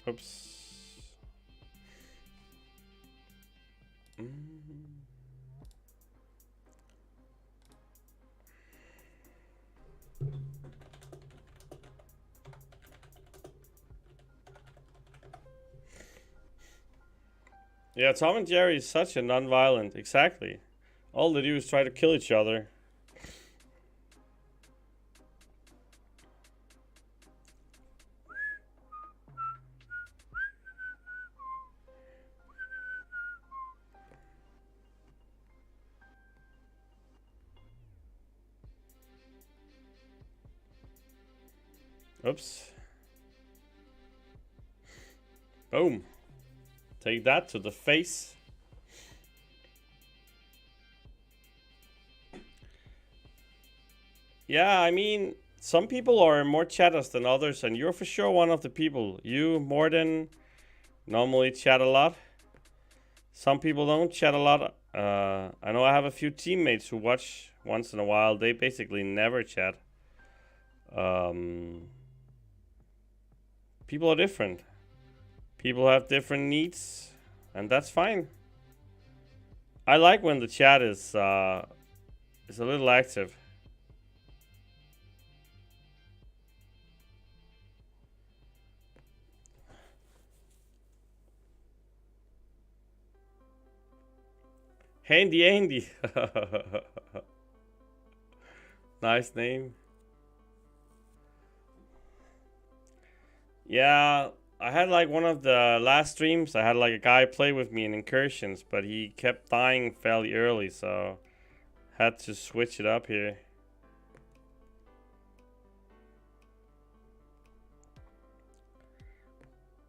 Oops. Yeah, Tom and Jerry is such a non-violent. Exactly. All they do is try to kill each other. Oops. Boom. Take that to the face. Yeah, I mean, some people are more chatters than others, and you're for sure one of the people. You, Morden, normally chat a lot. Some people don't chat a lot. I know I have a few teammates who watch once in a while. They basically never chat. People are different. People have different needs, and that's fine. I like when the chat is a little active. Handy Andy. Nice name. Yeah, I had like one of the last streams, I had like a guy play with me in incursions, but he kept dying fairly early, so had to switch it up here.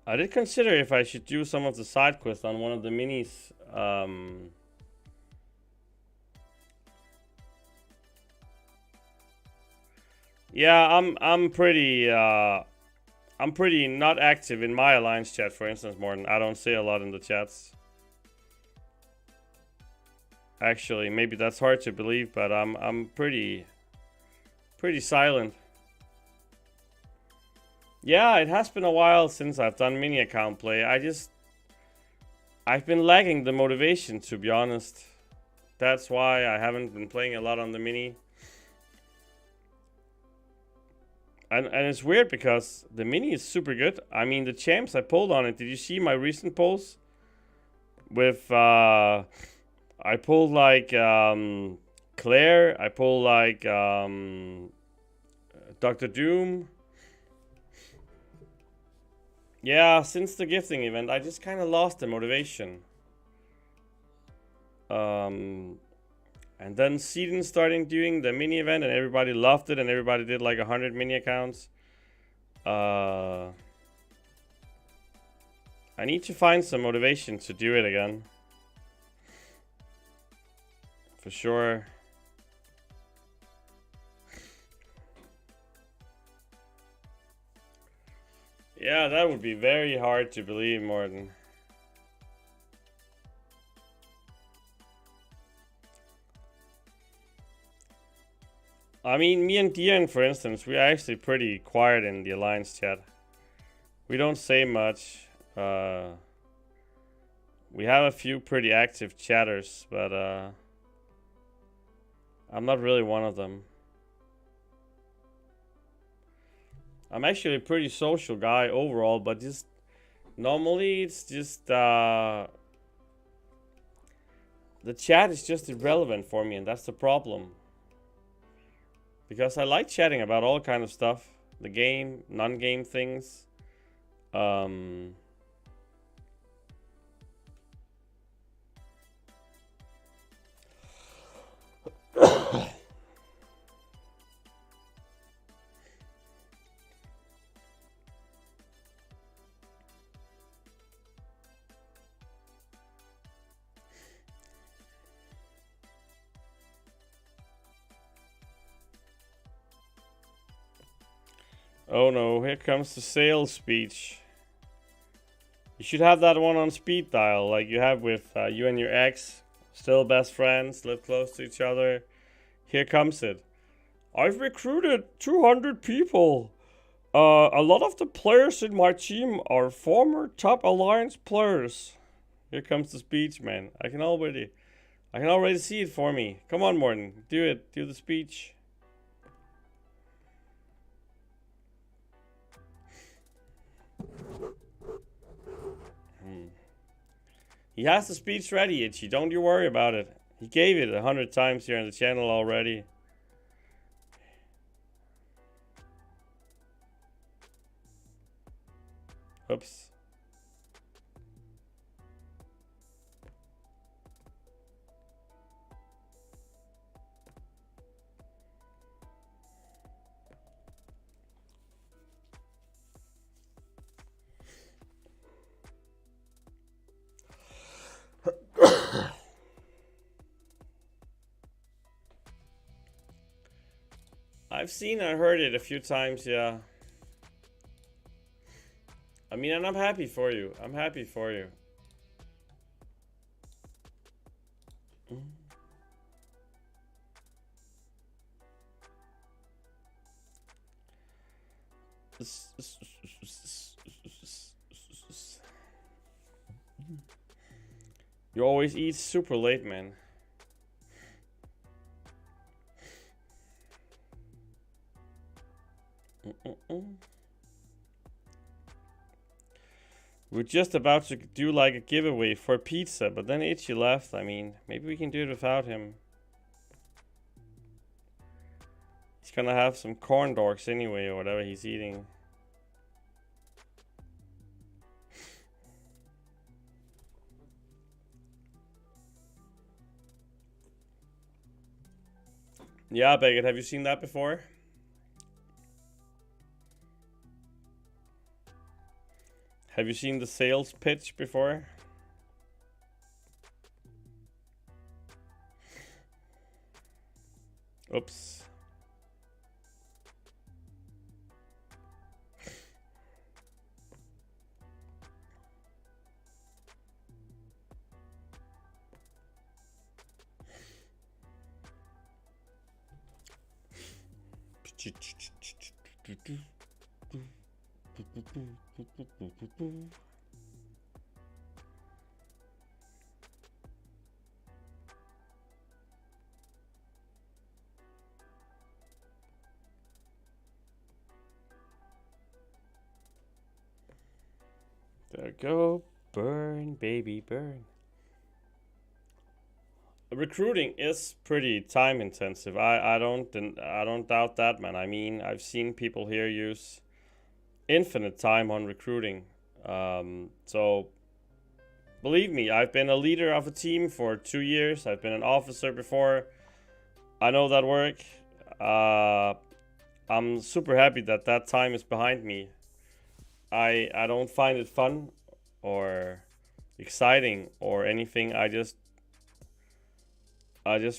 I did consider if I should do some of the side quests on one of the minis Yeah, I'm pretty not active in my alliance chat, for instance, Morton. I don't say a lot in the chats. Actually, maybe that's hard to believe, but I'm pretty silent. Yeah, it has been a while since I've done mini account play. I've been lacking the motivation, to be honest. That's why I haven't been playing a lot on the mini. And it's weird because the mini is super good. I mean, the champs I pulled on it. Did you see my recent pulls? With, I pulled like Claire. I pulled like Dr. Doom. Yeah, since the gifting event, I just kind of lost the motivation. And then Seedon starting doing the mini event, and everybody loved it, and everybody did like 100 mini accounts. I need to find some motivation to do it again. For sure. Yeah, that would be very hard to believe, Morton. I mean, me and Dian, for instance, we are actually pretty quiet in the Alliance chat. We don't say much. We have a few pretty active chatters, but I'm not really one of them. I'm actually a pretty social guy overall, but just normally it's just the chat is just irrelevant for me, and that's the problem. Because I like chatting about all kind of stuff, the game, non-game things. Oh no, here comes the sales speech. You should have that one on speed dial, like you have with you and your ex. Still best friends, live close to each other. Here comes it. I've recruited 200 people. A lot of the players in my team are former top Alliance players. Here comes the speech, man. I can already see it for me. Come on, Morton. Do it. Do the speech. He has the speech ready, Itchy. Don't you worry about it. He gave it 100 times here on the channel already. Oops. I've seen and heard it a few times, yeah. I mean, and I'm happy for you. I'm happy for you. You always eat super late, man. We're just about to do like a giveaway for pizza, but then Itchy left. I mean, maybe we can do it without him. He's gonna have some corn dogs anyway, or whatever he's eating. Yeah, Baguette, have you seen that before? Have you seen the sales pitch before? Oops. There we go. Burn, baby, burn. Recruiting is pretty time intensive. I don't doubt that, man. I mean, I've seen people here use infinite time on recruiting. So believe me, I've been a leader of a team for 2 years. I've been an officer before. I know that work. I'm super happy that that time is behind me. I don't find it fun or exciting or anything. I just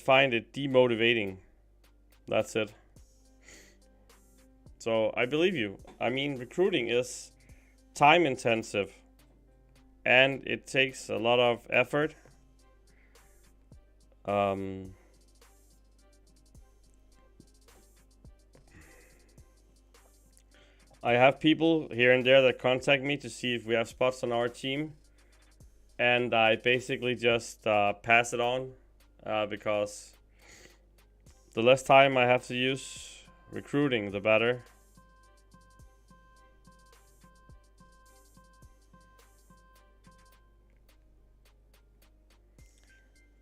find it demotivating. That's it. So I believe you. I mean, recruiting is time intensive and it takes a lot of effort. I have people here and there that contact me to see if we have spots on our team, and I basically just pass it on because the less time I have to use recruiting, the better.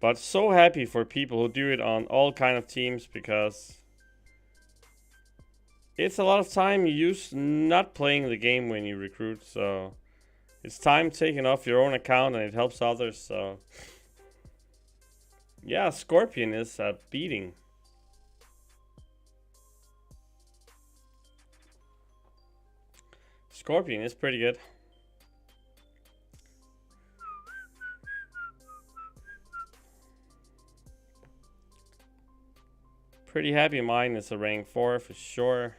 But so happy for people who do it on all kind of teams, because it's a lot of time you use not playing the game when you recruit, so it's time taken off your own account and it helps others. So yeah, Scorpion is a beating. Scorpion is pretty good. Pretty happy mine is a rank 4 for sure.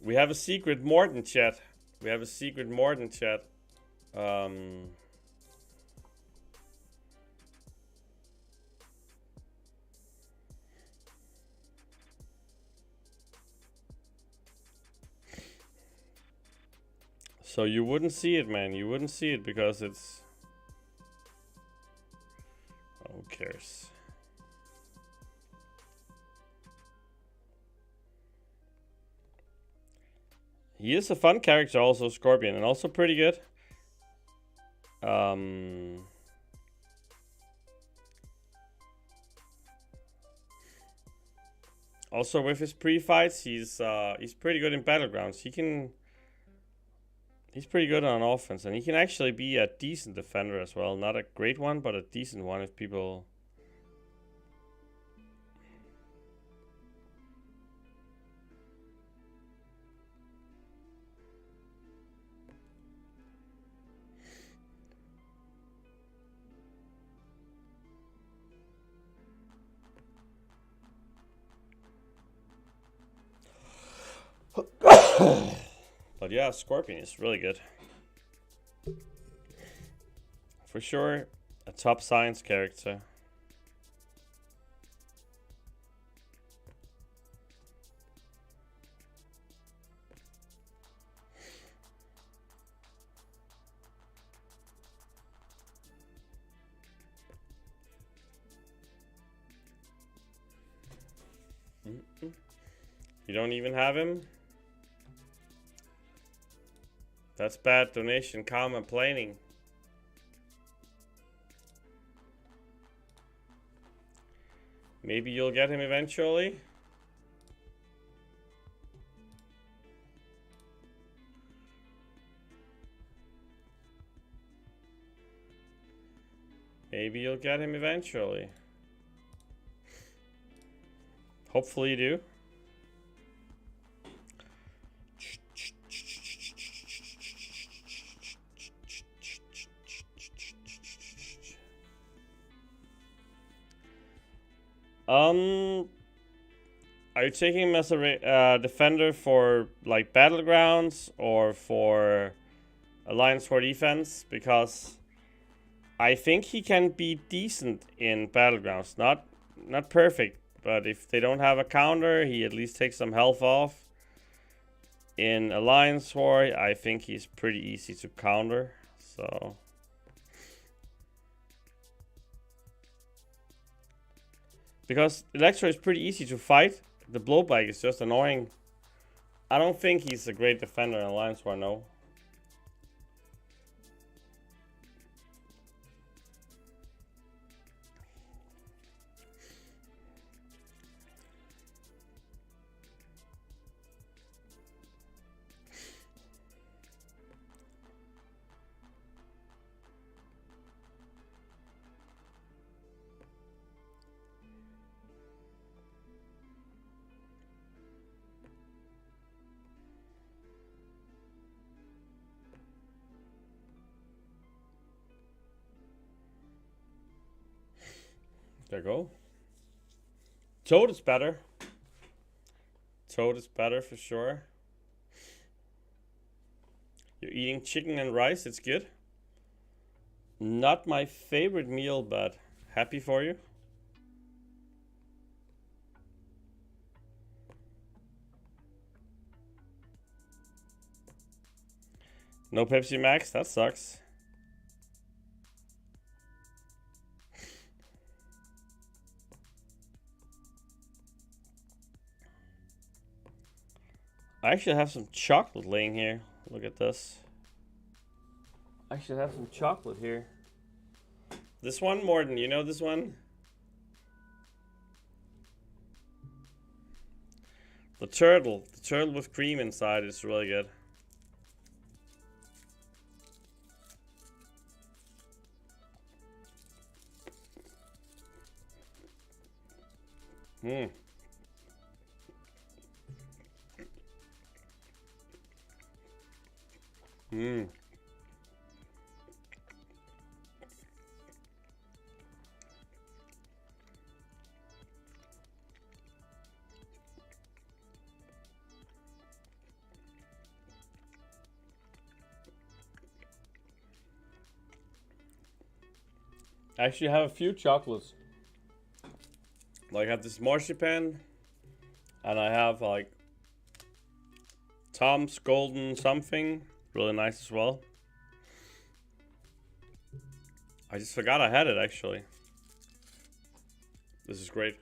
We have a secret Morton chat. We have a secret Morton chat. So you wouldn't see it, man. You wouldn't see it because it's... Who cares? He is a fun character also, Scorpion, and also pretty good. Also with his pre-fights, he's pretty good in battlegrounds. He's pretty good on offense, and he can actually be a decent defender as well. Not a great one, but a decent one if people... But yeah, Scorpion is really good. For sure, a top science character. You don't even have him? That's bad donation, complaining. Maybe you'll get him eventually. Maybe you'll get him eventually. Hopefully you do. Are you taking him as a defender for like battlegrounds or for Alliance for defense? Because I think he can be decent in battlegrounds. Not perfect, but if they don't have a counter, he at least takes some health off. In Alliance War, I think he's pretty easy to counter. So because Electro is pretty easy to fight, the blowback is just annoying. I don't think he's a great defender in Alliance War, no. There you go. Toad is better. Toad is better for sure. You're eating chicken and rice, it's good. Not my favorite meal, but happy for you. No Pepsi Max, that sucks. I actually have some chocolate laying here. Look at this. I should have some chocolate here. This one, Morton, you know this one? The turtle with cream inside is really good. Mmm. Mmm. I actually have a few chocolates. Like I have this marzipan, and I have like Tom's Golden something, really nice as well. I just forgot I had it actually. This is great.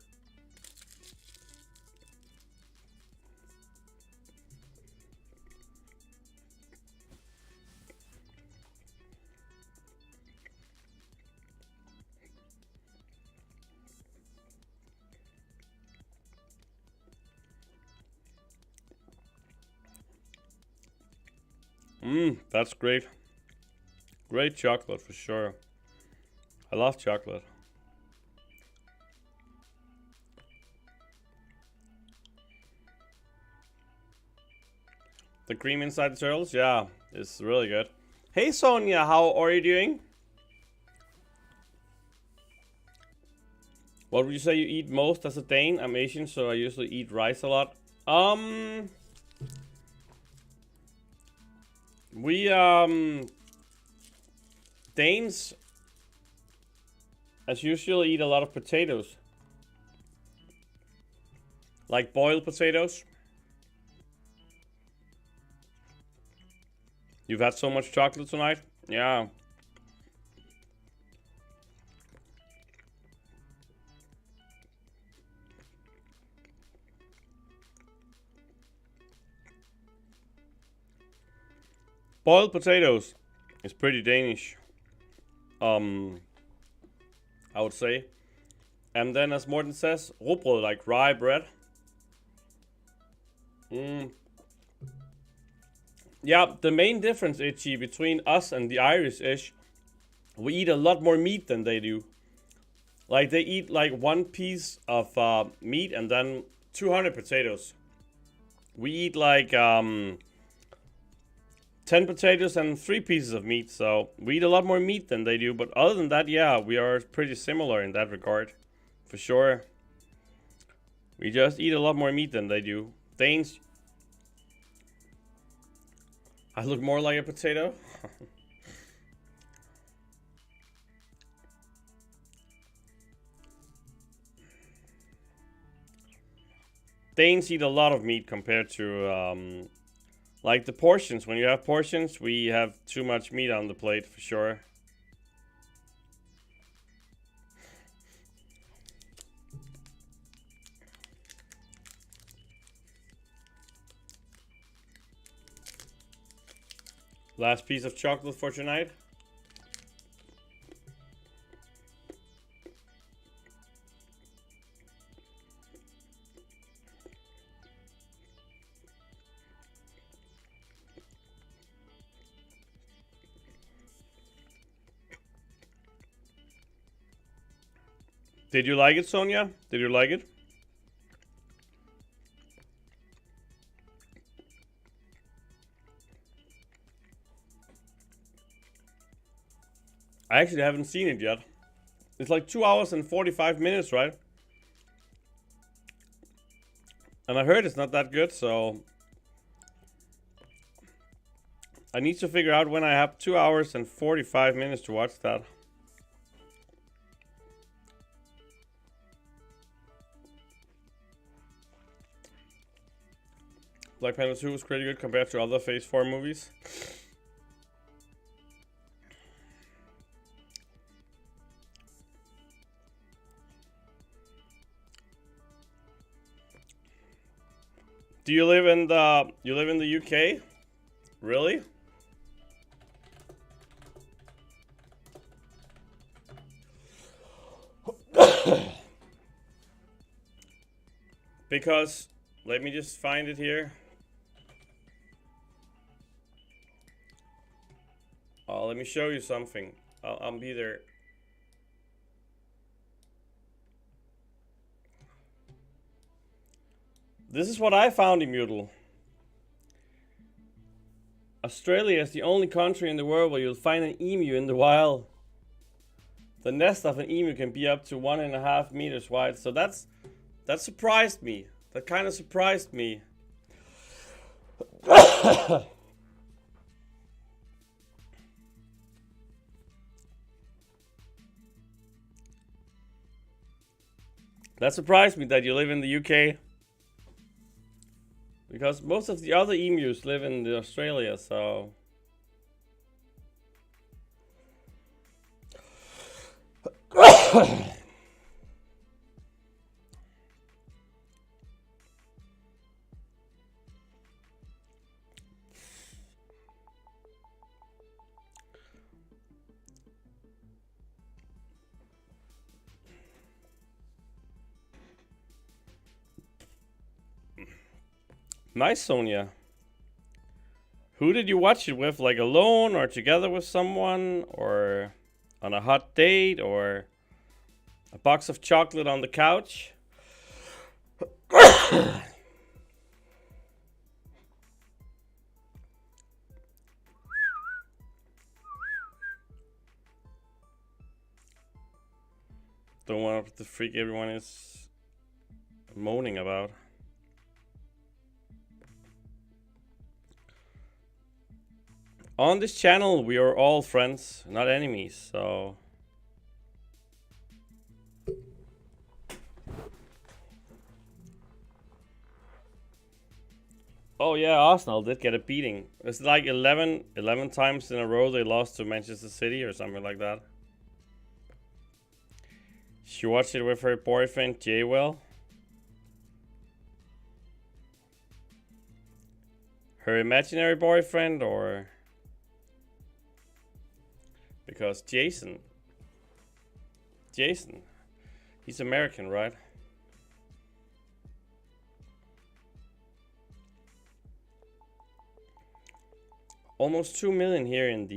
That's great. Great chocolate for sure. I love chocolate. The cream inside the turtles, yeah, it's really good. Hey Sonia, how are you doing? What would you say you eat most as a Dane? I'm Asian, so I usually eat rice a lot. We Danes as usual eat a lot of potatoes. Like boiled potatoes. You've had so much chocolate tonight? Yeah. Boiled potatoes is pretty Danish. I would say. And then as Morten says, rugbrød, like rye bread. Yeah, the main difference, Itchy, between us and the Irish is we eat a lot more meat than they do. Like they eat like one piece of meat and then 200 potatoes. We eat like 10 potatoes and 3 pieces of meat, so we eat a lot more meat than they do. But other than that, yeah, we are pretty similar in that regard, for sure. We just eat a lot more meat than they do. Danes, I look more like a potato. Danes eat a lot of meat compared to like the portions. When you have portions, we have too much meat on the plate for sure. Last piece of chocolate for tonight. Did you like it, Sonia? Did you like it? I actually haven't seen it yet. It's like 2 hours and 45 minutes, right? And I heard it's not that good, so I need to figure out when I have 2 hours and 45 minutes to watch that. Black Panther 2 was pretty good compared to other Phase 4 movies. Do you live in the UK? Really? Because let me just find it here. Let me show you something. I'll be there. This is what I found in Moodle. Australia is the only country in the world where you'll find an emu in the wild. The nest of an emu can be up to 1.5 meters wide. So that surprised me. That kind of surprised me. That surprised me that you live in the UK. Because most of the other emus live in Australia, so... Nice, Sonia. Who did you watch it with? Like alone or together with someone? Or on a hot date? Or a box of chocolate on the couch? Don't want to freak everyone is moaning about. On this channel, we are all friends, not enemies, so... Oh yeah, Arsenal did get a beating. It's like 11 times in a row they lost to Manchester City or something like that. She watched it with her boyfriend, Jaywell. Her imaginary boyfriend, or... Because Jason, he's American, right? Almost 2 million here in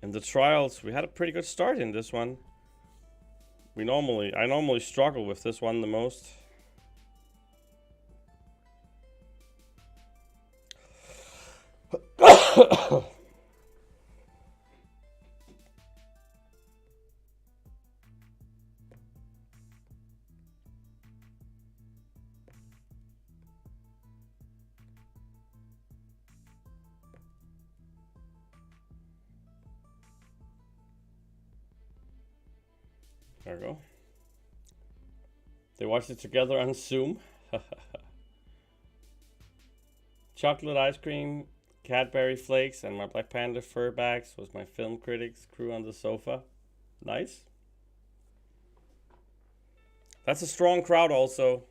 the trials. We had a pretty good start in this one. I normally struggle with this one the most. There we go. They watched it together on Zoom. Chocolate ice cream, Cadbury flakes, and my Black Panther fur bags was my film critics crew on the sofa. Nice. That's a strong crowd also.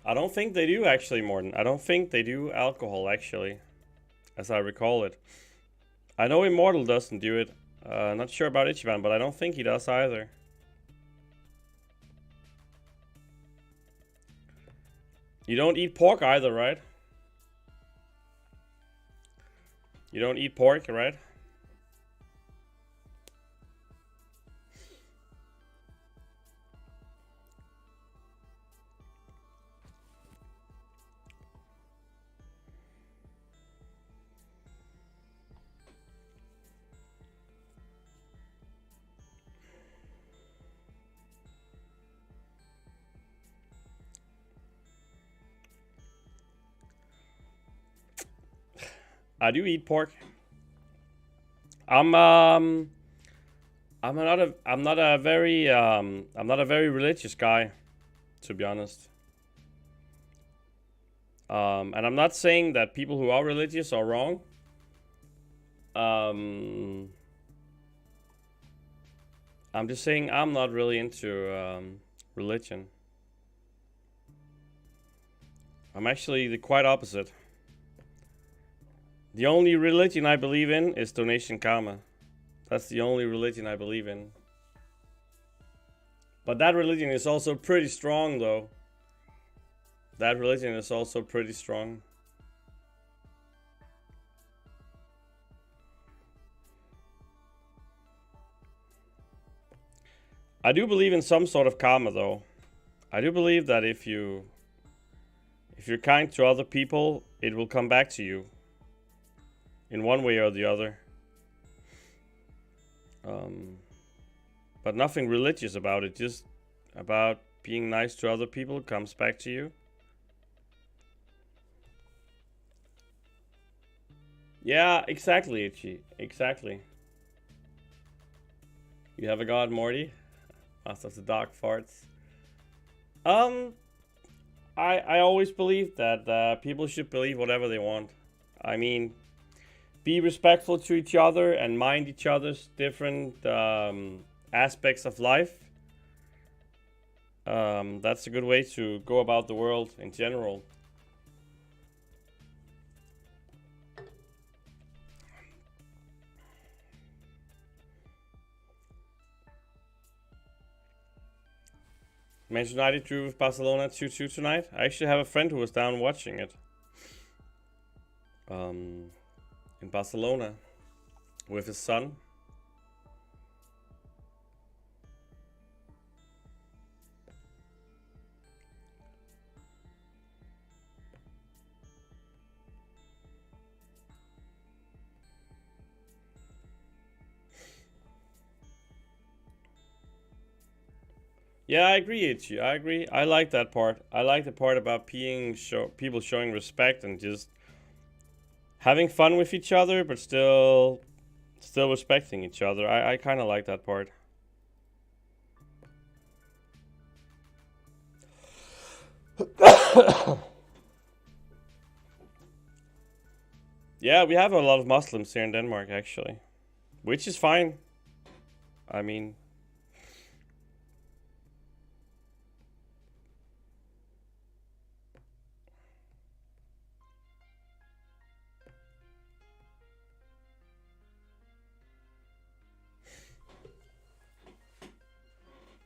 I don't think they do actually, Morten. I don't think they do alcohol actually, as I recall it. I know Immortal doesn't do it. Not sure about Ichiban, but I don't think he does either. You don't eat pork either, right? You don't eat pork, right? I do eat pork. I'm not a very religious guy, to be honest. And I'm not saying that people who are religious are wrong. I'm just saying I'm not really into religion. I'm actually the quite opposite. The only religion I believe in is donation karma. That's the only religion I believe in. But that religion is also pretty strong, though. That religion is also pretty strong. I do believe in some sort of karma, though. I do believe that if you're kind to other people, it will come back to you. In one way or the other. But nothing religious about it. Just about being nice to other people comes back to you. Yeah, exactly, Itchy. Exactly. You have a god, Morty? Master of the dark farts. I always believe that people should believe whatever they want. I mean, be respectful to each other and mind each other's different aspects of life. That's a good way to go about the world in general. Manchester United drew with Barcelona 2-2 tonight. I actually have a friend who was down watching it. In Barcelona with his son. Yeah, I agree, Itchy. I agree. I like that part. I like the part about people showing respect and just having fun with each other, but still respecting each other. I kind of like that part. Yeah, we have a lot of Muslims here in Denmark, actually, which is fine. I mean,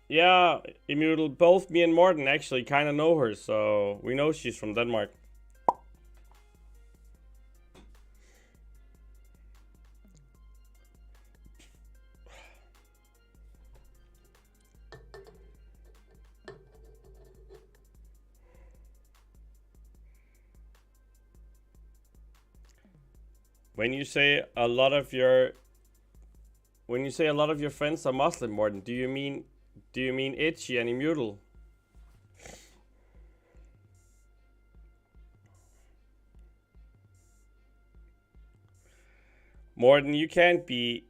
Yeah, Immutable, both me and Morten actually kind of know her, so we know she's from Denmark. When you say a lot of your friends are Muslim, Morten, do you mean Itchy and Immutable? Morten, you can't be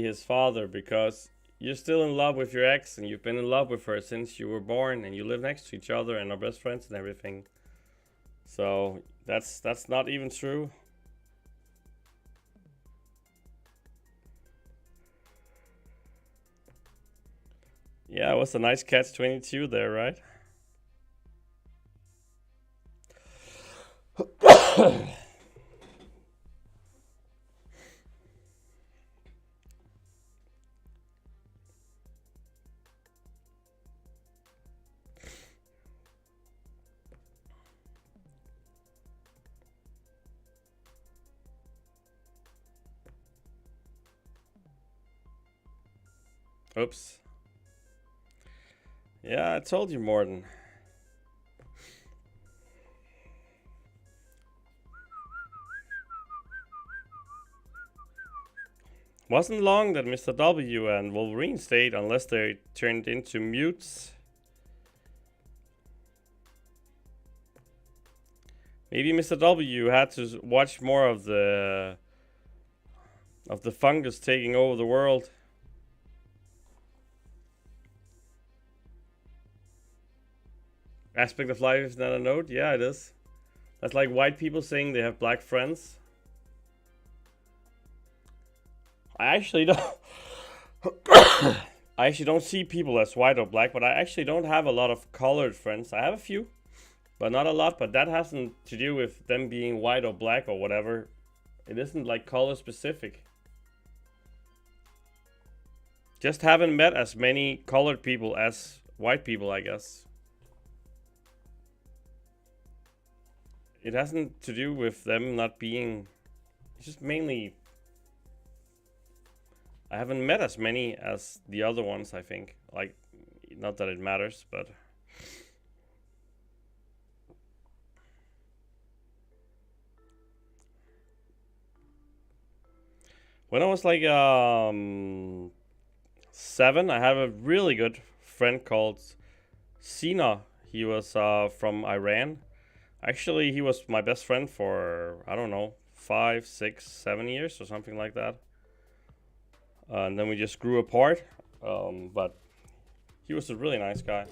his father because you're still in love with your ex and you've been in love with her since you were born and you live next to each other and are best friends and everything. So that's not even true. Yeah, it was a nice catch-22 there, right? Oops. Yeah, I told you, Morten. Wasn't long that Mr. W and Wolverine stayed unless they turned into mutes. Maybe Mr. W had to watch more of the fungus taking over the world. Aspect of life is not a note? Yeah, it is. That's like white people saying they have black friends. I actually don't. I actually don't see people as white or black, but I actually don't have a lot of colored friends. I have a few, but not a lot. But that hasn't to do with them being white or black or whatever. It isn't like color specific. Just haven't met as many colored people as white people, I guess. It hasn't to do with them not being. It's just mainly. I haven't met as many as the other ones, I think. Like, not that it matters, but. When I was like 7, I had a really good friend called Sina. He was from Iran. Actually, he was my best friend for, I don't know, 5, 6, 7 years or something like that. And then we just grew apart. But he was a really nice guy.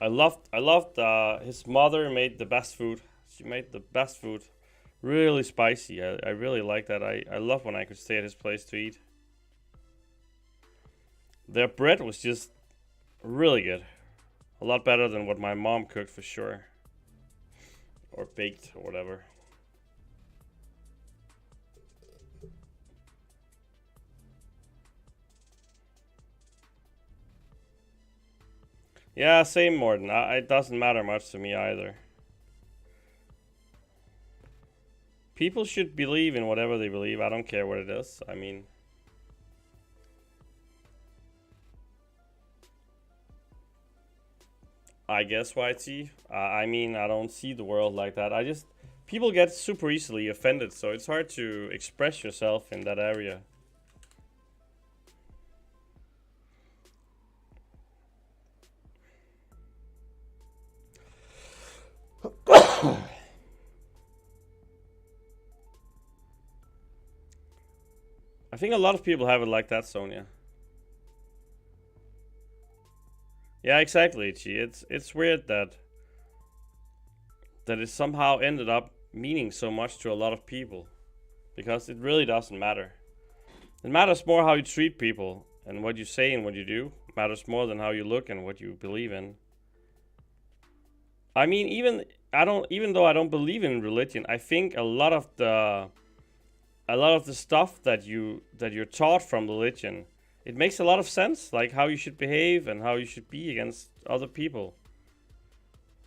I loved his mother made the best food. She made the best food. Really spicy. I really like that. I love when I could stay at his place to eat. Their bread was just really good. A lot better than what my mom cooked for sure. Or baked or whatever. Yeah, same Morten. It doesn't matter much to me either. People should believe in whatever they believe. I don't care what it is. I mean... I guess YT. I mean, I don't see the world like that. People get super easily offended, so it's hard to express yourself in that area. I think a lot of people have it like that, Sonia. Yeah, exactly, Chi. It's weird that it somehow ended up meaning so much to a lot of people. Because it really doesn't matter. It matters more how you treat people and what you say and what you do. It matters more than how you look and what you believe in. I mean, even though I don't believe in religion, I think a lot of a lot of the stuff that you're taught from religion, it makes a lot of sense, like how you should behave and how you should be against other people.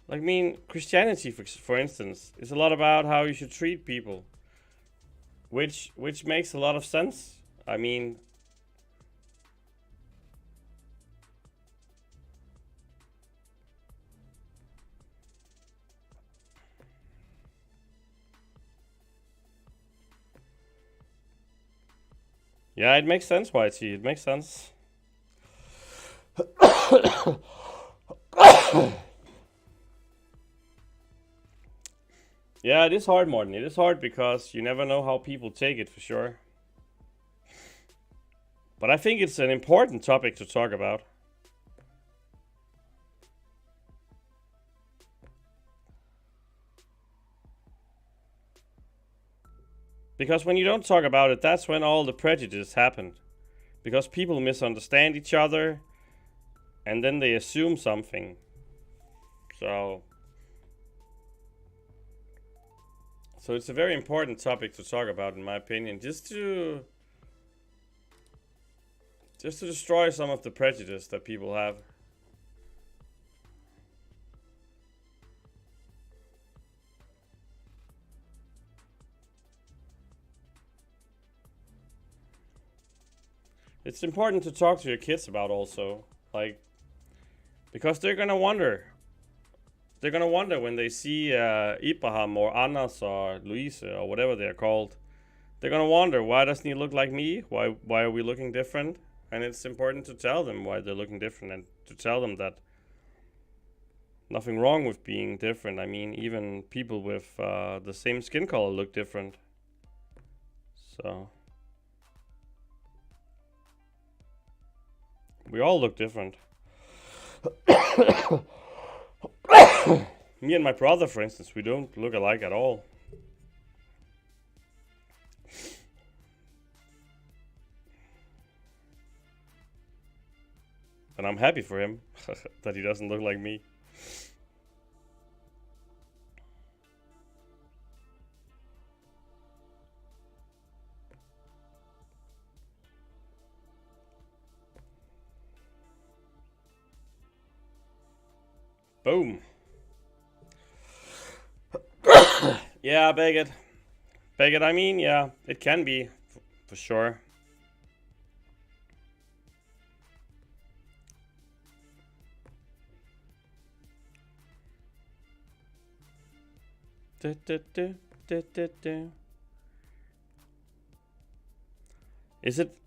Like, I mean, Christianity, for instance, is a lot about how you should treat people, which makes a lot of sense. I mean, yeah, it makes sense, YT. It makes sense. Yeah, it is hard, Martin. It is hard because you never know how people take it, for sure. But I think it's an important topic to talk about. Because when you don't talk about it, that's when all the prejudice happened. Because people misunderstand each other, and then they assume something. So it's a very important topic to talk about, in my opinion, just to destroy some of the prejudice that people have. It's important to talk to your kids about also, like, because they're gonna wonder. They're gonna wonder when they see Ibrahim or Anas or Luis or whatever they're called. They're gonna wonder, why doesn't he look like me? Why are we looking different? And it's important to tell them why they're looking different, and to tell them that nothing wrong with being different. I mean, even people with the same skin color look different. So we all look different. Me and my brother, for instance, we don't look alike at all. And I'm happy for him that he doesn't look like me. Boom. Yeah, Bagot. I mean, yeah, it can be, for sure.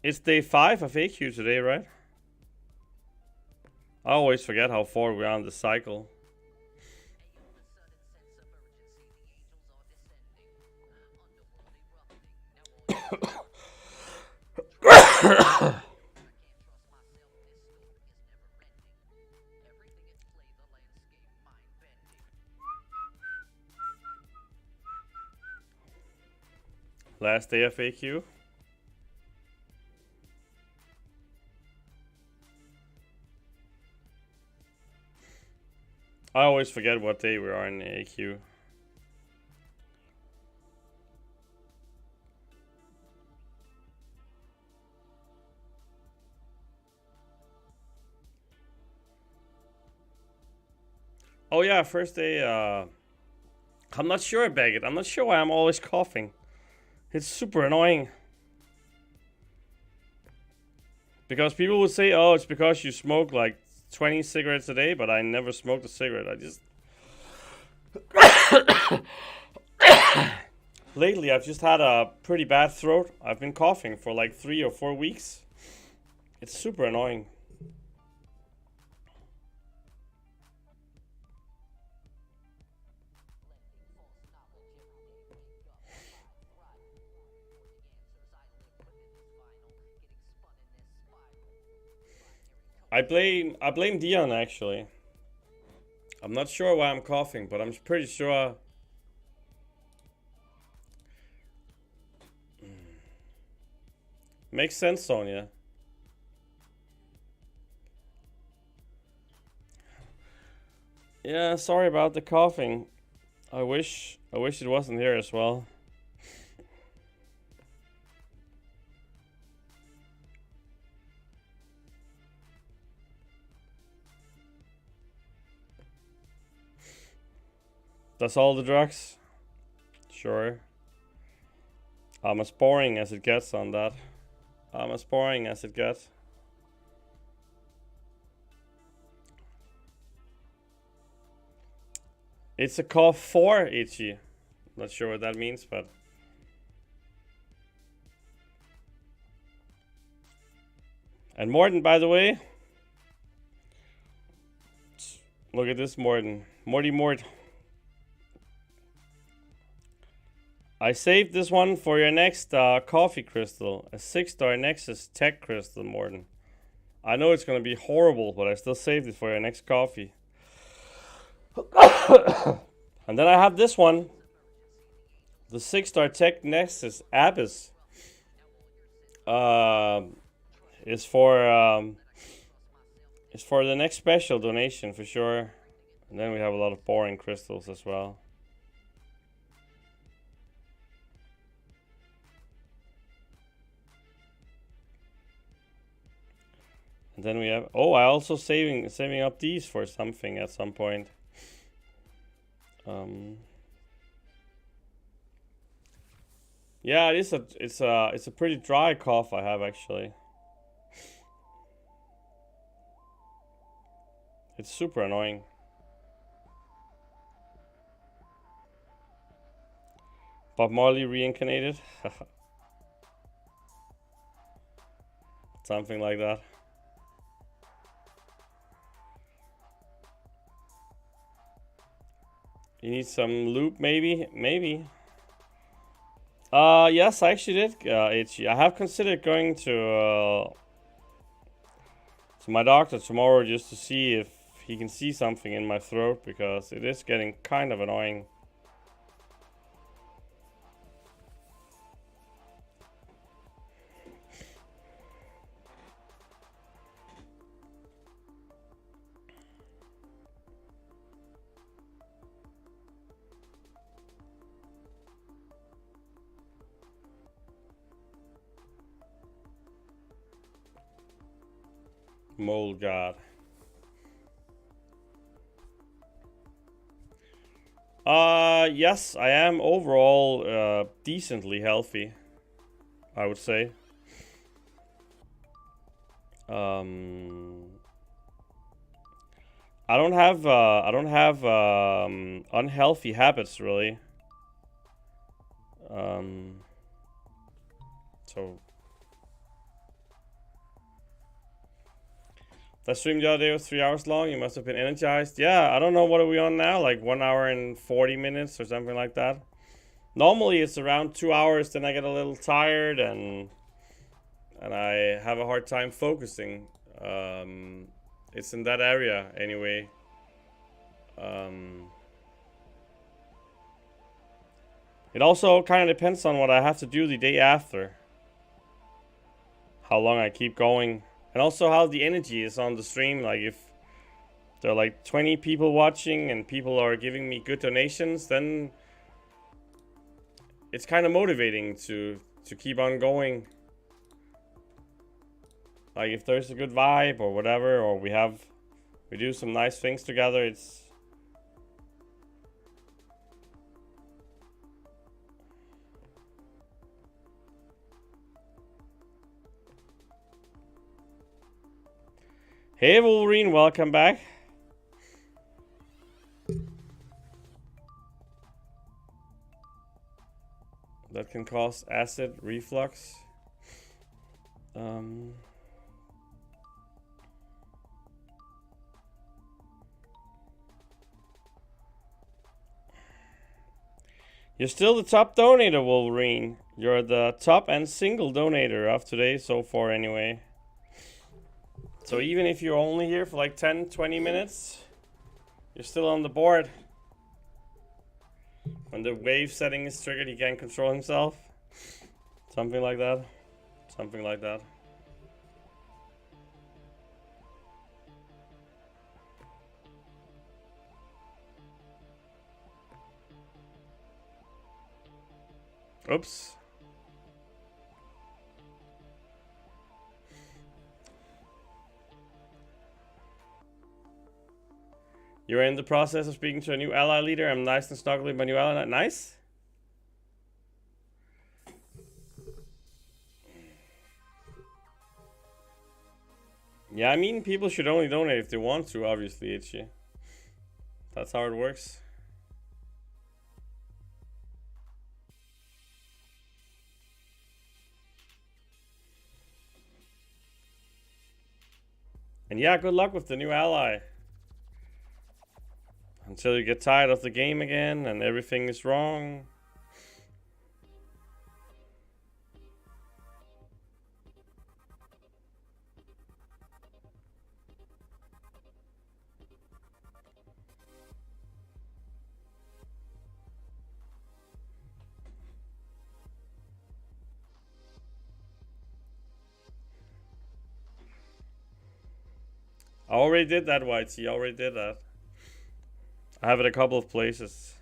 It's day 5 of AQ today, right? I always forget how far we are on the cycle. Last day of AQ. I always forget what day we are in AQ. Oh yeah, first day, I'm not sure, Bagot. I'm not sure why I'm always coughing. It's super annoying. Because people would say, oh, it's because you smoke like 20 cigarettes a day, but I never smoked a cigarette. I just... Lately, I've just had a pretty bad throat. I've been coughing for like 3 or 4 weeks. It's super annoying. I blame Dion, actually. I'm not sure why I'm coughing, but I'm pretty sure... Makes sense, Sonia. Yeah, sorry about the coughing. I wish it wasn't here as well. That's all the drugs? Sure. I'm as boring as it gets on that. I'm as boring as it gets. It's a cough 4, Itchy. Not sure what that means, but... And Morton, by the way. Look at this, Morton. Mort. I saved this one for your next coffee crystal. A 6-star Nexus Tech crystal, Morton. I know it's gonna be horrible, but I still saved it for your next coffee. And then I have this one. The 6-star Tech Nexus Abyss. Is for the next special donation for sure. And then we have a lot of boring crystals as well. And then we have, oh, I also saving up these for something at some point. Yeah, it's a pretty dry cough I have actually. It's super annoying. Bob Marley reincarnated. Something like that. You need some loop, maybe? Maybe. Yes, I actually did, Itchy. I have considered going to my doctor tomorrow just to see if he can see something in my throat, because it is getting kind of annoying. Mole God. Yes, I am overall decently healthy, I would say. I don't have unhealthy habits really. So that stream the other day was 3 hours long. You must have been energized. Yeah, I don't know, what are we on now? Like 1 hour and 40 minutes or something like that. Normally it's around 2 hours, then I get a little tired and I have a hard time focusing. It's in that area anyway. It also kind of depends on what I have to do the day after. How long I keep going. And also how the energy is on the stream. Like if there are like 20 people watching and people are giving me good donations, then it's kind of motivating to keep on going. Like if there's a good vibe or whatever, or we do some nice things together, it's... Hey Wolverine, welcome back. That can cause acid reflux. You're still the top donator, Wolverine. You're the top and single donator of today so far anyway. So even if you're only here for like 10-20 minutes, you're still on the board. When the wave setting is triggered, he can't control himself. Something like that. Something like that. Oops. You're in the process of speaking to a new ally leader. I'm nice and snuggling my new ally. Nice. Yeah, I mean, people should only donate if they want to, obviously, Itchy. That's how it works. And yeah, good luck with the new ally. Until you get tired of the game again and everything is wrong. I already did that, Whitey. I already did that. I have it a couple of places.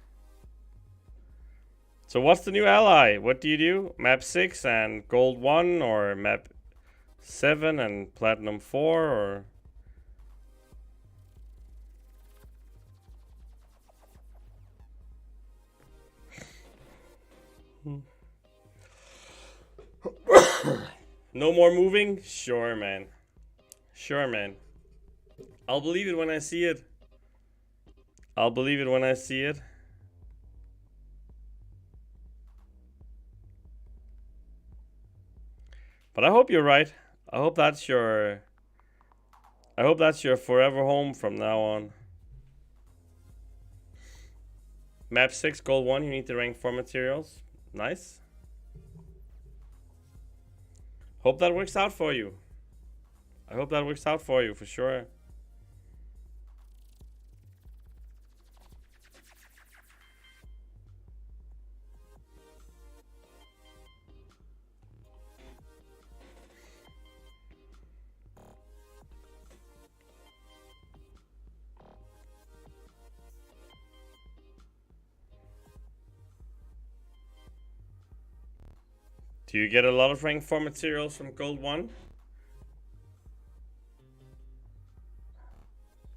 So what's the new ally? What do you do? Map 6 and gold 1, or map 7 and platinum 4, or... No more moving? Sure, man. Sure, man. I'll believe it when I see it. I'll believe it when I see it. But I hope you're right. I hope that's your forever home from now on. Map 6, gold 1, you need to rank 4 materials. Nice. Hope that works out for you. I hope that works out for you, for sure. Do you get a lot of rank 4 materials from gold 1?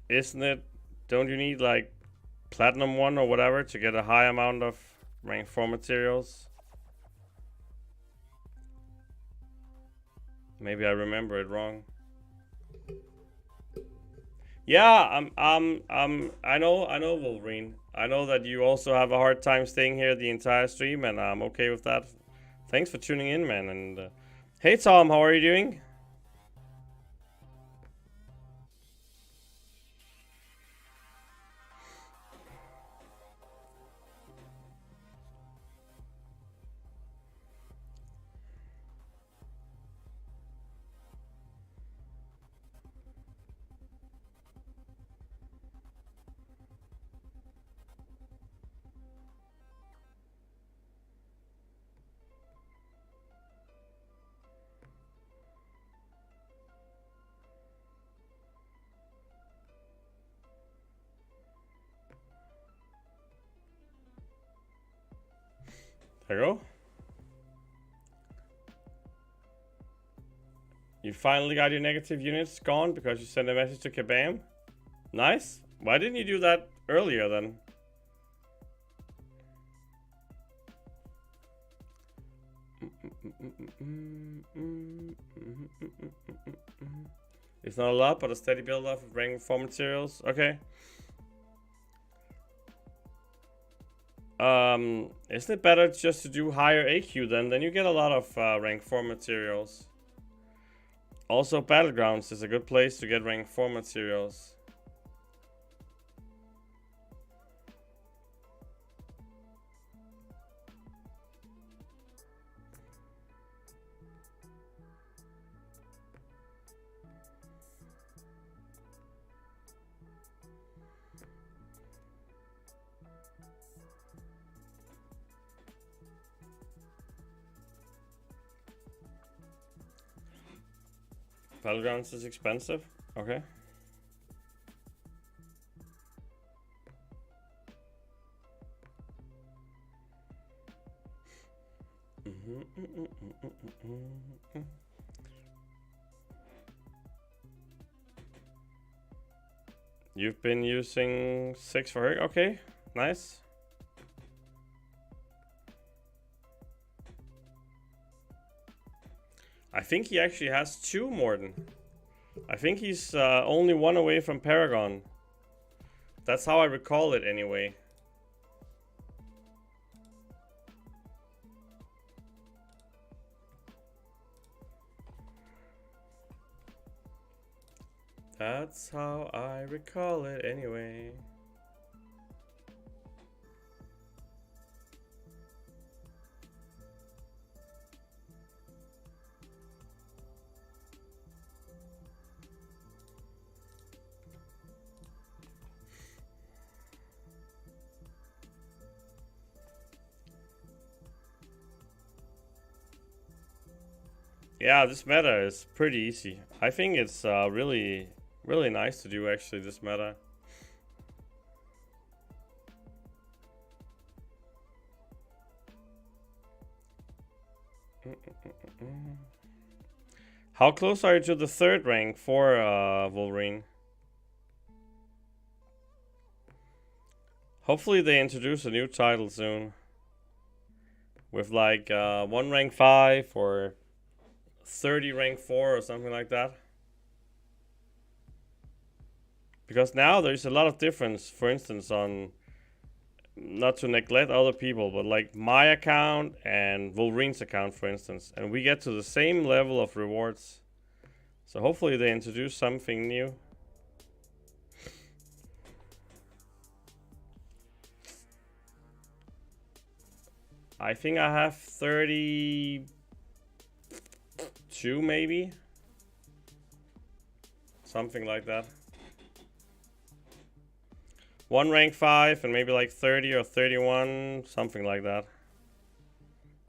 Isn't it? Don't you need like platinum 1 or whatever to get a high amount of rank 4 materials? Maybe I remember it wrong. Yeah, I know Wolverine. I know that you also have a hard time staying here the entire stream, and I'm okay with that. Thanks for tuning in, man. And hey, Tom, how are you doing? There you go. You finally got your negative units gone because you sent a message to Kabam. Nice. Why didn't you do that earlier then? It's not a lot, but a steady build up of rank 4 materials. Okay. Isn't it better just to do higher AQ then? Then you get a lot of rank 4 materials. Also, Battlegrounds is a good place to get rank 4 materials. Battlegrounds is expensive. Okay. You've been using 6 for her. Okay, nice. I think he actually has 2 more than. I think he's only 1 away from Paragon. That's how I recall it anyway. That's how I recall it anyway. Yeah, this meta is pretty easy. I think it's really nice to do actually, this meta. How close are you to the 3rd rank for Wolverine? Hopefully they introduce a new title soon. With like 1 rank 5 or 30 rank 4 or something like that. Because now there's a lot of difference, for instance, on, not to neglect other people, but like my account and Wolverine's account, for instance. And we get to the same level of rewards. So hopefully they introduce something new. I think I have 32 maybe. Something like that. 1 rank 5 and maybe like 30 or 31, something like that.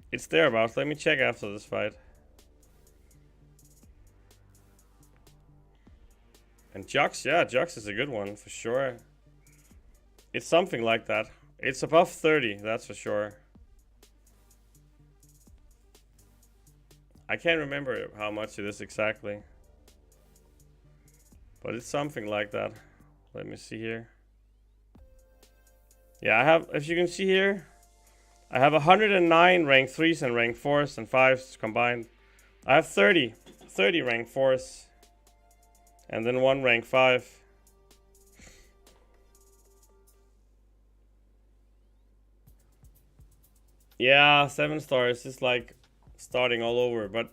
It's thereabouts. Let me check after this fight. And Jux, yeah, Jux is a good one for sure. It's something like that. It's above 30, that's for sure. I can't remember how much it is exactly. But it's something like that. Let me see here. Yeah, I have, if you can see here, I have 109 rank 3s and rank 4s and 5s combined. I have 30 rank 4s. And then 1 rank 5. Yeah, 7 stars is like starting all over, but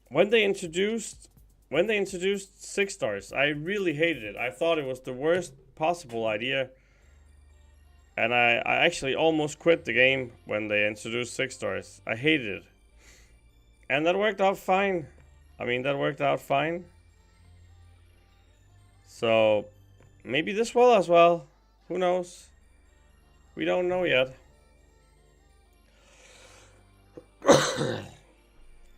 when they introduced 6 stars, I really hated it. I thought it was the worst possible idea. And I actually almost quit the game when they introduced 6 stars. I hated it. And that worked out fine. I mean, that worked out fine. So, maybe this will as well. Who knows? We don't know yet.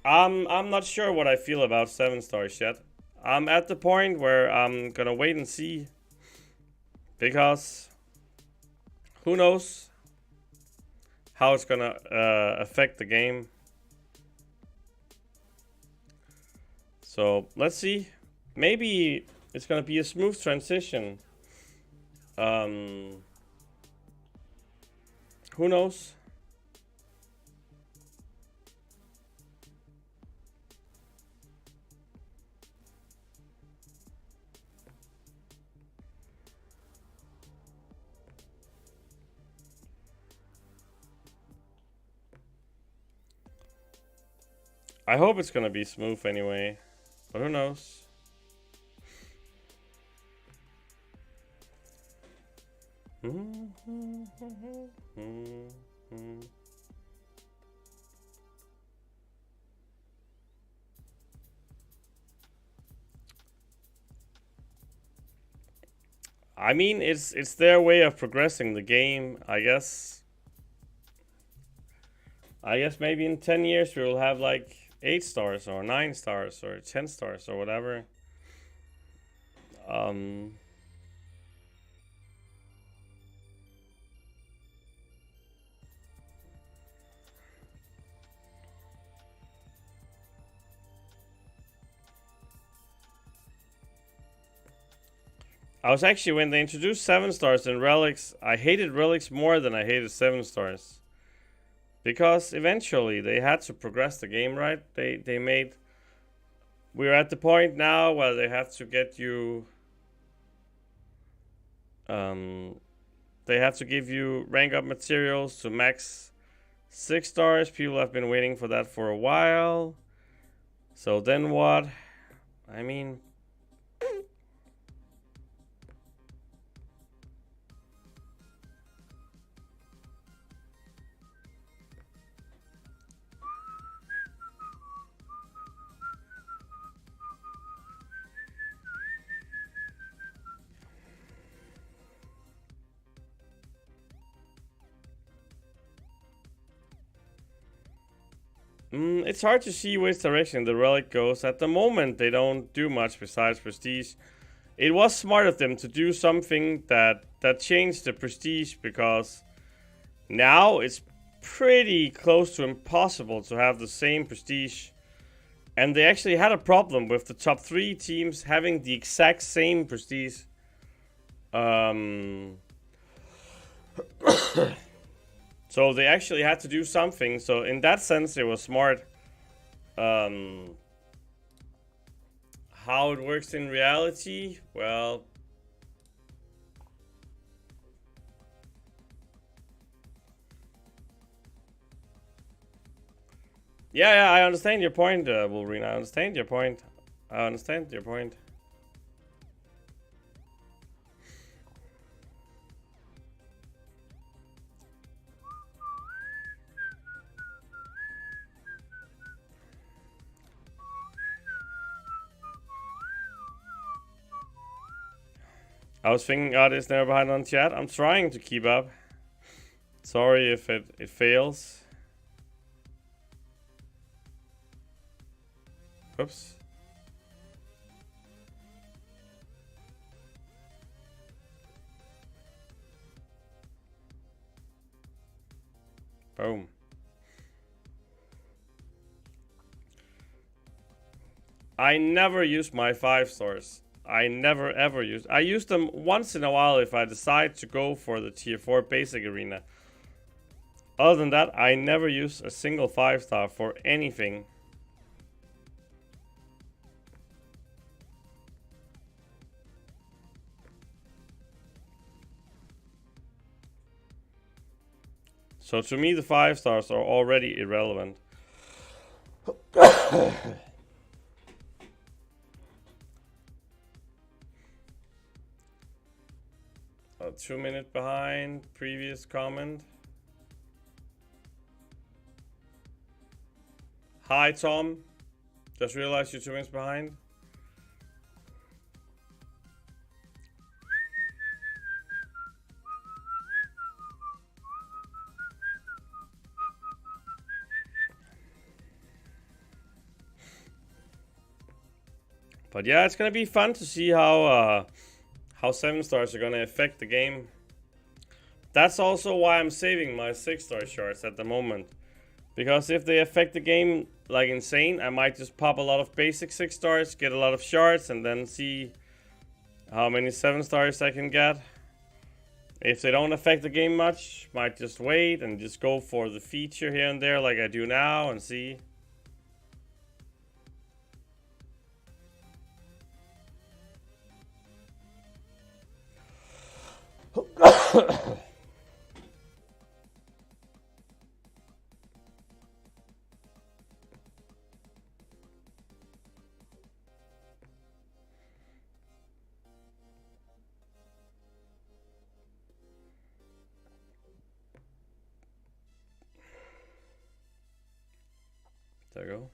I'm not sure what I feel about 7 stars yet. I'm at the point where I'm gonna wait and see. Because who knows how it's gonna affect the game. So let's see. Maybe it's gonna be a smooth transition. Who knows? I hope it's gonna be smooth anyway, but who knows? I mean, it's their way of progressing the game, I guess. I guess maybe in 10 years we will have like 8 stars or 9 stars or 10 stars or whatever. I was actually, when they introduced 7 stars in relics, I hated relics more than I hated 7 stars. Because eventually they had to progress the game, right? They made... We're at the point now where they have to get you... they have to give you rank up materials to max 6 stars. People have been waiting for that for a while. So then what? I mean... it's hard to see which direction the relic goes. At the moment, they don't do much besides prestige. It was smart of them to do something that changed the prestige, because now it's pretty close to impossible to have the same prestige. And they actually had a problem with the top 3 teams having the exact same prestige. So they actually had to do something. So in that sense, it was smart. How it works in reality? Well... Yeah, I understand your point, Wolverine. I understand your point. I understand your point. I was thinking, it's never behind on chat. I'm trying to keep up. Sorry if it fails. Oops. Boom. I never use my 5 stars. I never ever use. I use them once in a while if I decide to go for the tier 4 basic arena. Other than that, I never use a single 5 star for anything. So to me, the 5 stars are already irrelevant. 2 minutes behind previous comment. Hi Tom, just realized you're 2 minutes behind. But yeah, it's gonna be fun to see how 7 stars are gonna affect the game. That's also why I'm saving my 6 star shards at the moment. Because if they affect the game like insane, I might just pop a lot of basic 6 stars, get a lot of shards, and then see how many 7 stars I can get. If they don't affect the game much, might just wait and just go for the feature here and there like I do now and see. There you go.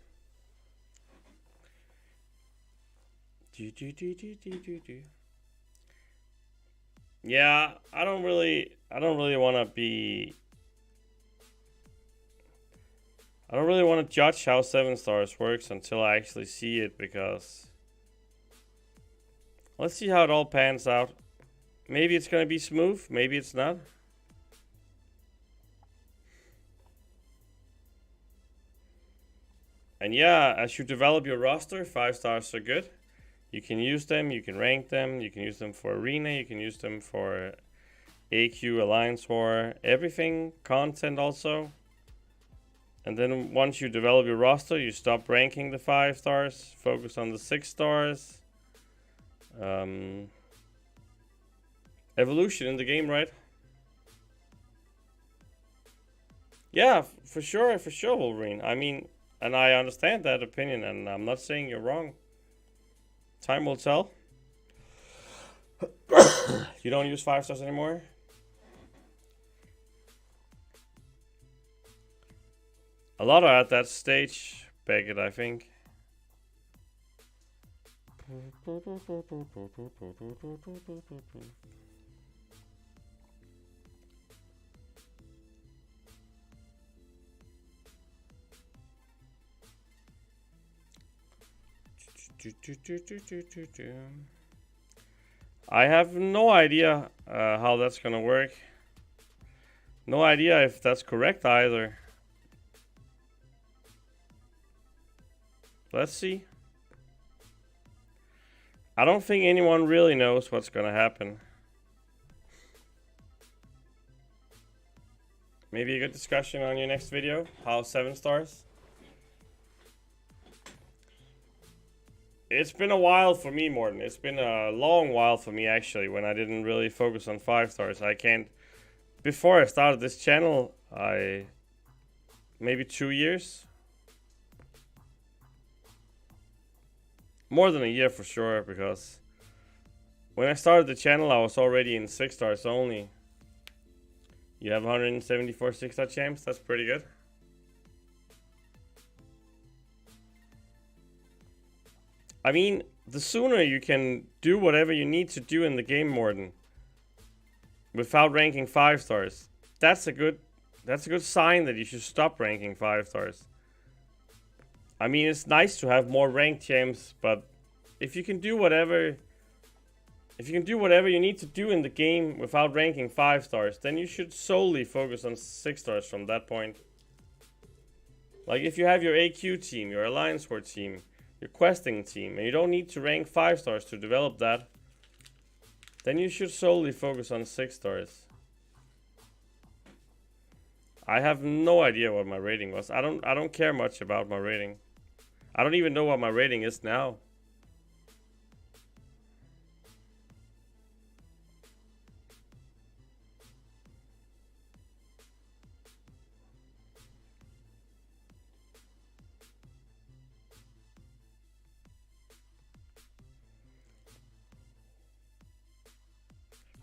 Yeah, I don't really want to be. I don't really want to judge how 7 stars works until I actually see it, because let's see how it all pans out. Maybe it's gonna be smooth, maybe it's not. And yeah, as you develop your roster, 5 stars are good. You can use them, you can rank them, you can use them for arena, you can use them for AQ, Alliance War, everything, content also. And then once you develop your roster, you stop ranking the 5 stars, focus on the 6 stars. Evolution in the game, right? Yeah, for sure, Wolverine. I mean, and I understand that opinion, and I'm not saying you're wrong. Time will tell. You don't use 5 stars anymore? A lot are at that stage, Beckett, I think. I have no idea how that's gonna work. No idea if that's correct either. Let's see. I don't think anyone really knows what's gonna happen. Maybe a good discussion on your next video. How 7 stars? It's been a while for me, Morten. It's been a long while for me, actually, when I didn't really focus on 5 stars. I can't... Before I started this channel, maybe 2 years? More than a year for sure, because... When I started the channel, I was already in 6 stars only. You have 174 6-star champs, that's pretty good. I mean, the sooner you can do whatever you need to do in the game, Morten, without ranking 5 stars, that's a good sign that you should stop ranking 5 stars. I mean, it's nice to have more ranked champs, but if you can do whatever you need to do in the game without ranking 5 stars, then you should solely focus on 6 stars from that point. Like if you have your AQ team, your Alliance War team, your questing team, and you don't need to rank 5 stars to develop that, then you should solely focus on 6 stars. I have no idea what my rating was. I don't care much about my rating. I don't even know what my rating is now.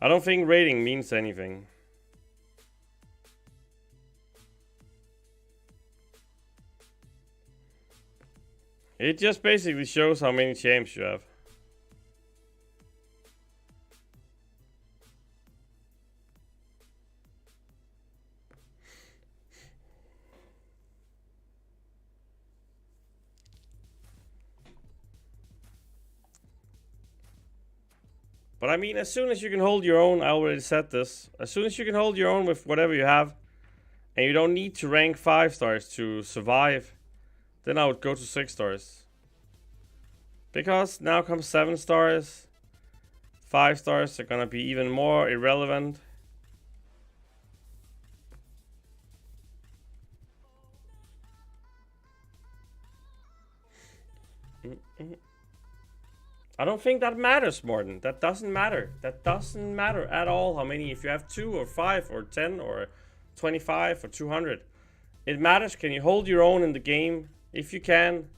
I don't think rating means anything. It just basically shows how many champs you have. But I mean, as soon as you can hold your own, I already said this, as soon as you can hold your own with whatever you have, and you don't need to rank 5 stars to survive, then I would go to 6 stars. Because now comes 7 stars, 5 stars are gonna be even more irrelevant. I don't think that matters, Morten. That doesn't matter. That doesn't matter at all how many, if you have 2 or 5 or 10 or 25 or 200. It matters, can you hold your own in the game? If you can.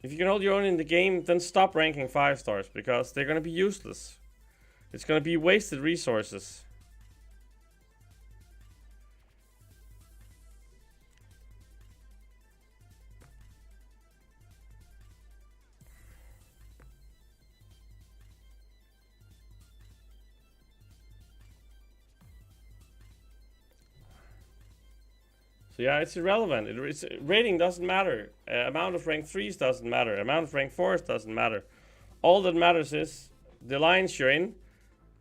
If you can hold your own in the game, then stop ranking 5 stars, because they're gonna be useless. It's gonna be wasted resources. So yeah, it's irrelevant. Rating doesn't matter. Amount of rank 3s doesn't matter. Amount of rank 4s doesn't matter. All that matters is the alliance you're in.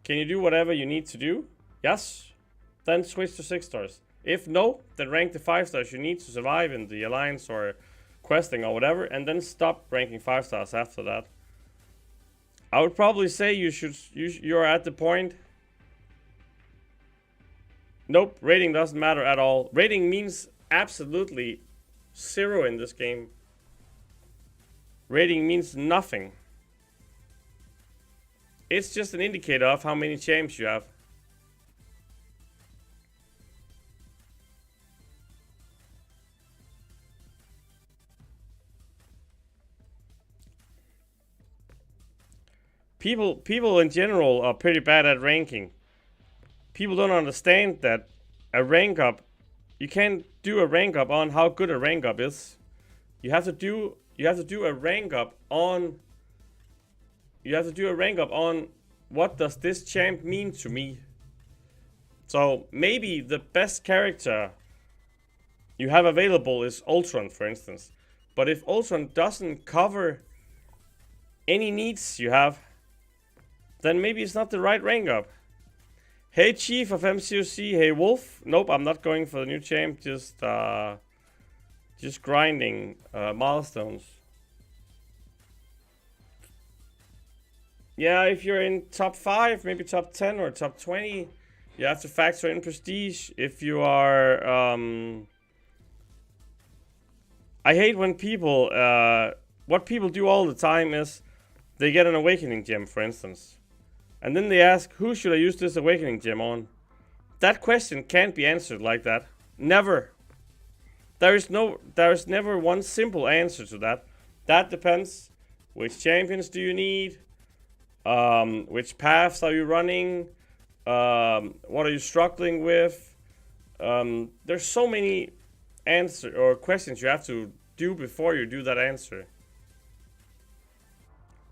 Can you do whatever you need to do? Yes. Then switch to 6 stars. If no, then rank the 5 stars you need to survive in the alliance or questing or whatever, and then stop ranking 5 stars after that. I would probably say you're at the point. Nope, rating doesn't matter at all. Rating means absolutely 0 in this game. Rating means nothing. It's just an indicator of how many champs you have. People in general are pretty bad at ranking. People don't understand that a rank up, you can't do a rank up on how good a rank up is. You have to do a rank up on what does this champ mean to me. So maybe the best character you have available is Ultron, for instance. But if Ultron doesn't cover any needs you have, then maybe it's not the right rank up. Hey Chief of MCOC, hey Wolf. Nope, I'm not going for the new champ, just grinding milestones. Yeah, if you're in top 5, maybe top 10 or top 20, you have to factor in prestige. If you are I hate when people what people do all the time is they get an awakening gem, for instance. And then they ask, who should I use this awakening gem on? That question can't be answered like that. Never. There is never one simple answer to that. That depends. Which champions do you need? Which paths are you running? What are you struggling with? There's so many answers or questions you have to do before you do that answer.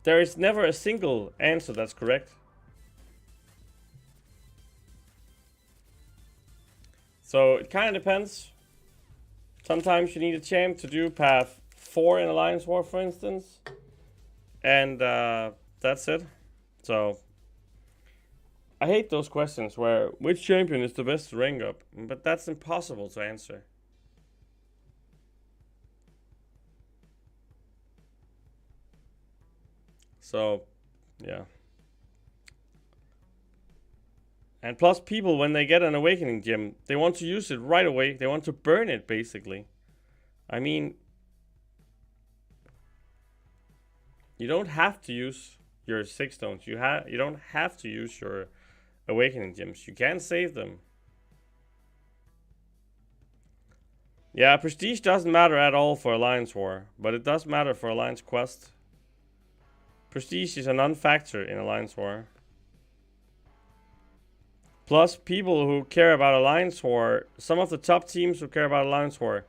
There is never a single answer that's correct. So it kind of depends. Sometimes you need a champ to do path 4 in Alliance War, for instance. And that's it. So I hate those questions where which champion is the best to rank up, but that's impossible to answer. So yeah. And plus, people, when they get an awakening gem, they want to use it right away. They want to burn it, basically. I mean, you don't have to use your 6 stones. You don't have to use your awakening gems. You can save them. Yeah, prestige doesn't matter at all for Alliance War, but it does matter for Alliance Quest. Prestige is a non-factor in Alliance War. Plus, people who care about Alliance War, some of the top teams who care about Alliance War,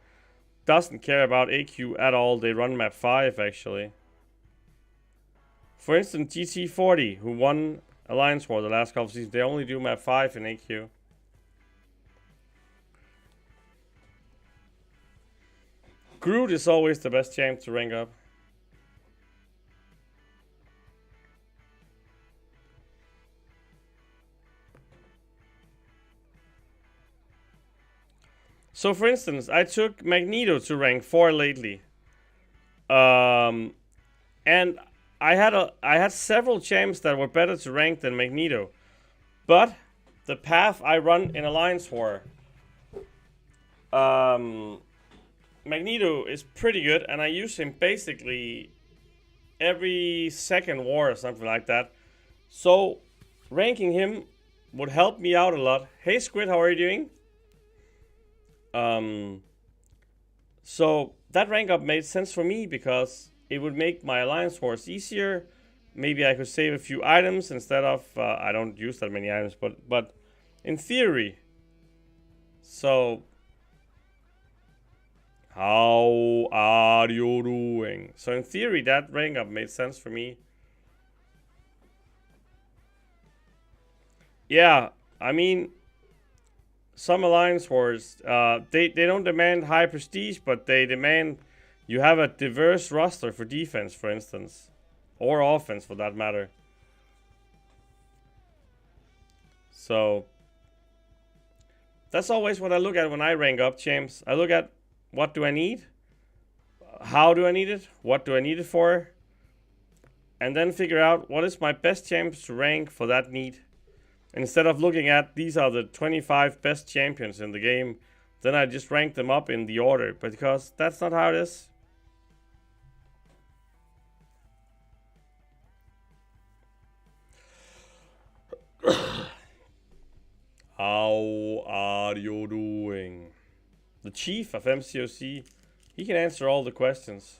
doesn't care about AQ at all. They run map 5, actually. For instance, GT40, who won Alliance War the last couple of seasons, they only do map 5 in AQ. Groot is always the best champ to rank up. So for instance, I took Magneto to rank 4 lately. And I had several champs that were better to rank than Magneto. But the path I run in Alliance War, Magneto is pretty good, and I use him basically every second war or something like that. So ranking him would help me out a lot. Hey Squid, how are you doing? So that rank up made sense for me because it would make my Alliance Wars easier. Maybe I could save a few items instead of, I don't use that many items, but in theory. So, how are you doing? So in theory, that rank up made sense for me. Yeah, I mean, some Alliance Wars, they don't demand high prestige, but they demand you have a diverse roster for defense, for instance. Or offense, for that matter. So, that's always what I look at when I rank up champs. I look at what do I need? how do I need it? What do I need it for? And then figure out what is my best champs to rank for that need. And instead of looking at these are the 25 best champions in the game, then I just rank them up in the order, because that's not how it is. How are you doing? The chief of MCOC, he can answer all the questions.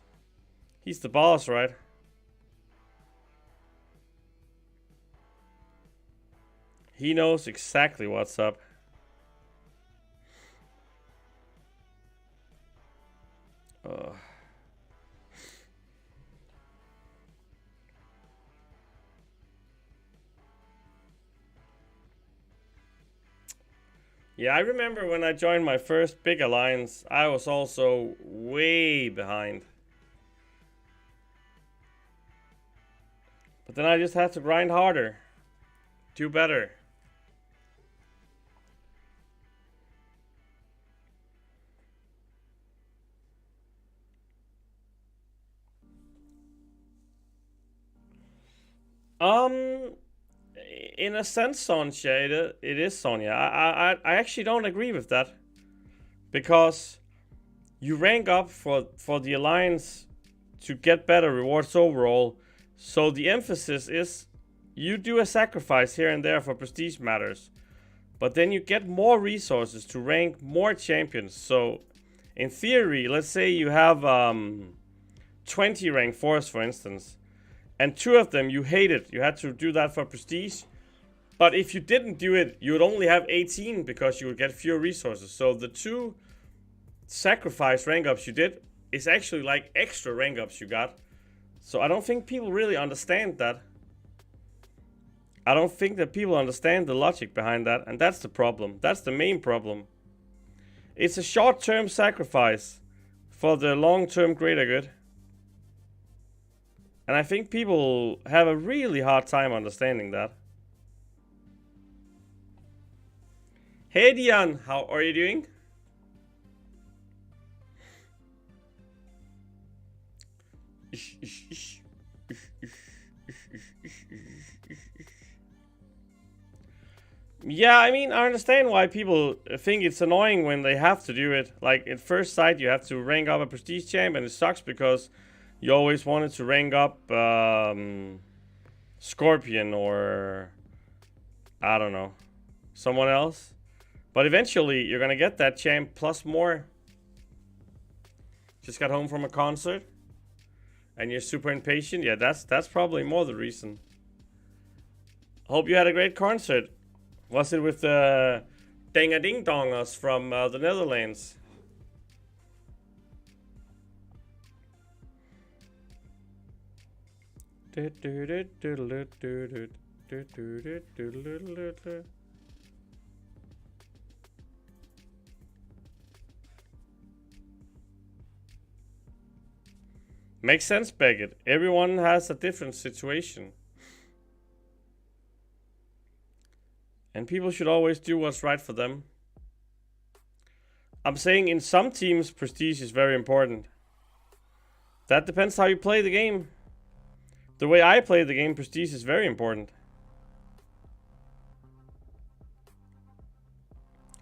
He's the boss, right? He knows exactly what's up. Yeah, I remember when I joined my first big alliance, I was also way behind. But then I just had to grind harder. Do better. In a sense, Sonya, it is Sonya. I actually don't agree with that. Because you rank up for the alliance to get better rewards overall. So the emphasis is you do a sacrifice here and there for prestige matters. But then you get more resources to rank more champions. So in theory, let's say you have 20 rank 4s, for instance. And 2 of them you hated. You had to do that for prestige. But if you didn't do it, you would only have 18 because you would get fewer resources. So the 2 sacrifice rank ups you did is actually like extra rank ups you got. So I don't think people really understand that. I don't think that people understand the logic behind that. And that's the problem. That's the main problem. It's a short-term sacrifice for the long-term greater good. And I think people have a really hard time understanding that. Hey Dion, how are you doing? Yeah, I mean, I understand why people think it's annoying when they have to do it. Like, at first sight, you have to rank up a prestige champ, and it sucks because you always wanted to rank up Scorpion or, I don't know, someone else. But eventually, you're gonna get that champ plus more. Just got home from a concert, and you're super impatient. Yeah, that's probably more the reason. Hope you had a great concert. Was it with the Ding-a-ding-dongers from the Netherlands? Makes sense, Beckett. Everyone has a different situation. And people should always do what's right for them. I'm saying in some teams, prestige is very important. That depends how you play the game. The way I play the game, prestige is very important.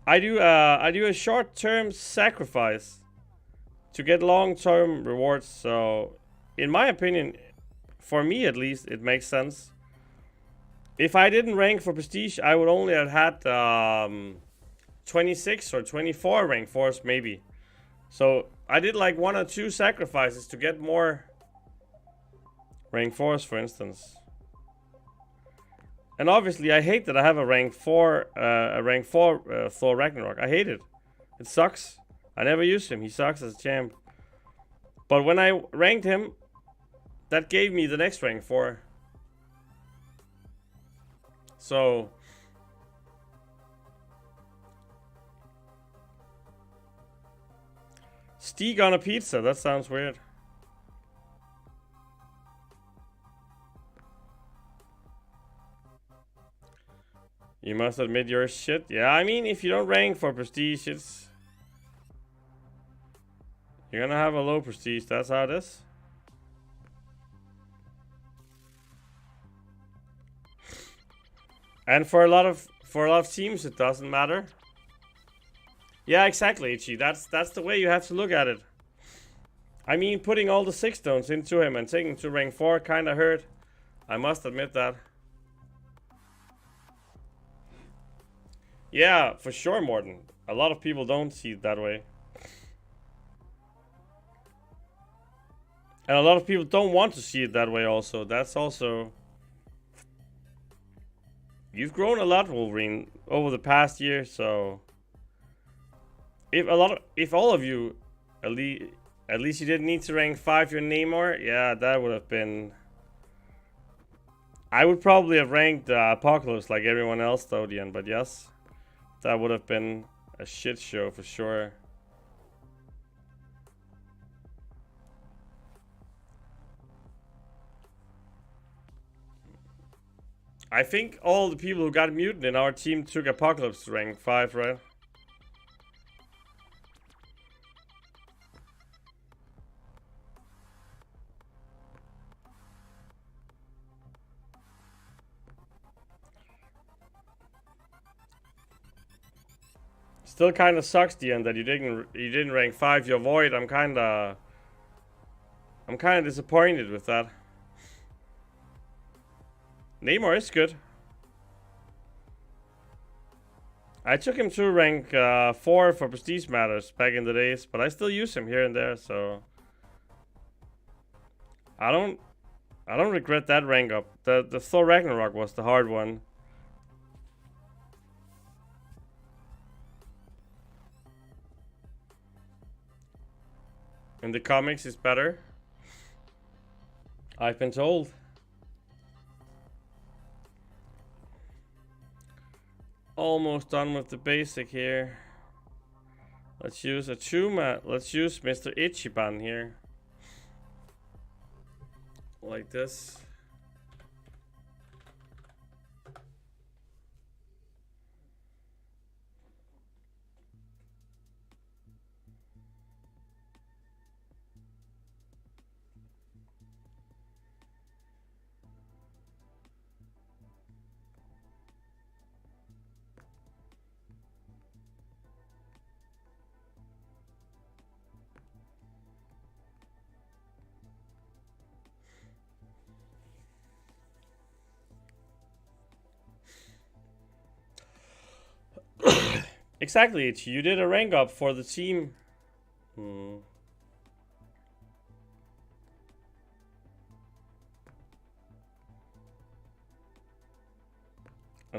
I do a short-term sacrifice to get long-term rewards. So, in my opinion, for me at least, it makes sense. If I didn't rank for prestige, I would only have had 26 or 24 rank 4s maybe. So I did like 1 or 2 sacrifices to get more rank 4s, for instance. And obviously I hate that I have a rank 4 Thor Ragnarok. I hate it. It sucks. I never use him. He sucks as a champ. But when I ranked him, that gave me the next rank 4. So Steak on a pizza, that sounds weird. You must admit your shit. Yeah, I mean, if you don't rank for prestige, you're You're gonna have a low prestige, that's how it is. And for a lot of teams it doesn't matter. Yeah, exactly, Ichi. That's the way you have to look at it. I mean, putting all the 6 stones into him and taking him to rank 4 kinda hurt. I must admit that. Yeah, for sure, Morten. A lot of people don't see it that way. And a lot of people don't want to see it that way also. That's also... You've grown a lot, Wolverine, over the past year, so... If all of you, at least you didn't need to rank 5 your Namor, yeah, that would have been... I would probably have ranked Apocalypse like everyone else, though, Dian, but yes. That would have been a shit show for sure. I think all the people who got mutant in our team took Apocalypse to rank 5, right? Still kind of sucks, Dian, that you didn't rank 5 your Void. I'm kind of disappointed with that. Namor is good. I took him to rank 4 for Prestige Matters back in the days, but I still use him here and there, so I don't regret that rank up. The Thor Ragnarok was the hard one. In the comics is better. I've been told. Almost done with the basic here. Let's use a Chuma. Let's use Mr. Ichiban here. Like this. Exactly, you did a rank up for the team. And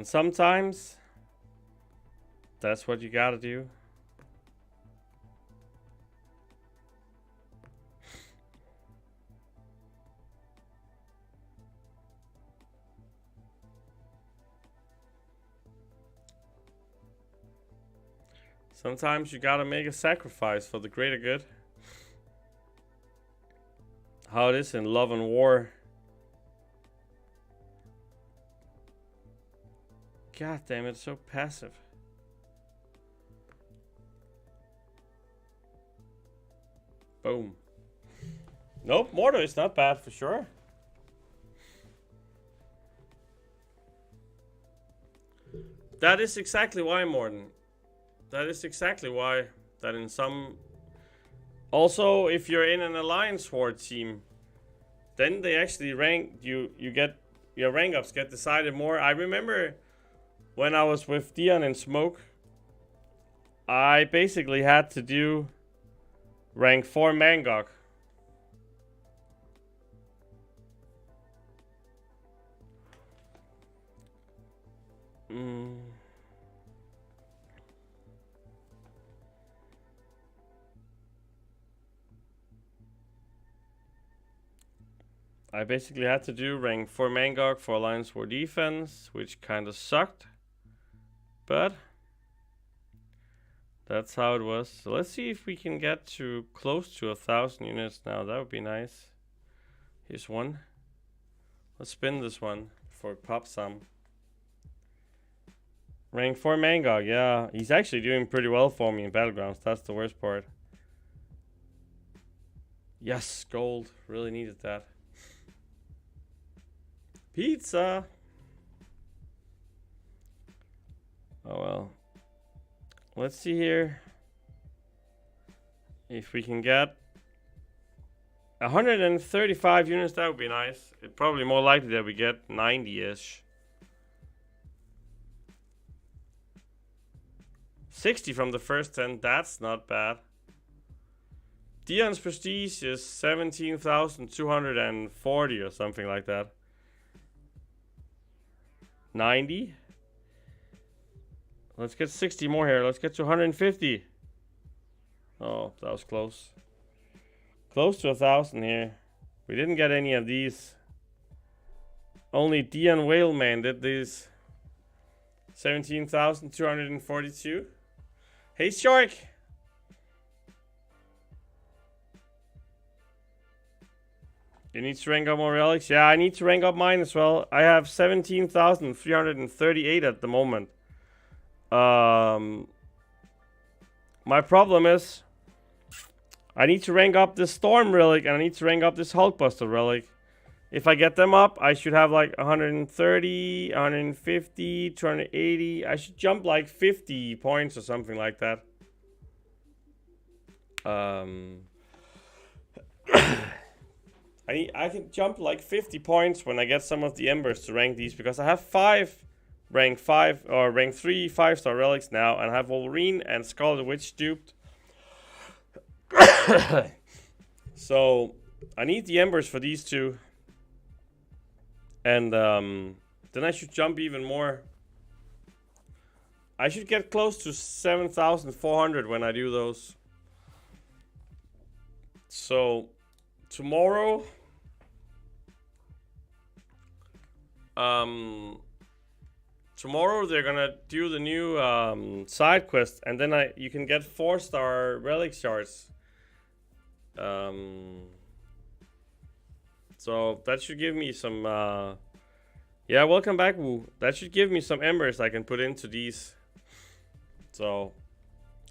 sometimes that's what you gotta do. Sometimes you gotta make a sacrifice for the greater good. How it is in Love and War. God damn it, it's so passive. Boom. Nope, Mordo is not bad for sure. That is exactly why, Morton. That is exactly why. That in some... Also, if you're in an Alliance War team, then they actually rank... You get... Your rank ups get decided more. I remember when I was with Dion and Smoke, I basically had to do rank 4 Mcoc. I basically had to do rank 4 Mcoc for Alliance War defense, which kind of sucked. But that's how it was. So let's see if we can get to close to 1,000 units now. That would be nice. Here's one. Let's spin this one before it pops some. Rank 4 Mcoc, yeah. He's actually doing pretty well for me in Battlegrounds. That's the worst part. Yes, gold. Really needed that. Pizza. Oh well. Let's see here. If we can get 135 units, that would be nice. It's probably more likely that we get 90-ish. 60 from the first 10, that's not bad. Dion's prestige is 17,240 or something like that. 90. Let's get 60 more here. Let's get to 150. Oh, that was close. Close to 1,000 here. We didn't get any of these. Only Dion Whaleman did these. 17,242. Hey, Shark. You need to rank up more relics? Yeah, I need to rank up mine as well. I have 17,338 at the moment. My problem is I need to rank up this Storm relic and I need to rank up this Hulkbuster relic. If I get them up, I should have like 130, 150, 280. I should jump like 50 points or something like that. I can jump like 50 points when I get some of the embers to rank these, because I have 5 rank 5 or rank 3 5-star relics now, and I have Wolverine and Scarlet Witch duped. So I need the embers for these two, and then I should jump even more. I should get close to 7,400 when I do those. So tomorrow, tomorrow they're gonna do the new side quest, and then you can get 4-star relic shards. So that should give me some. Yeah, welcome back, Woo. That should give me some embers I can put into these. So,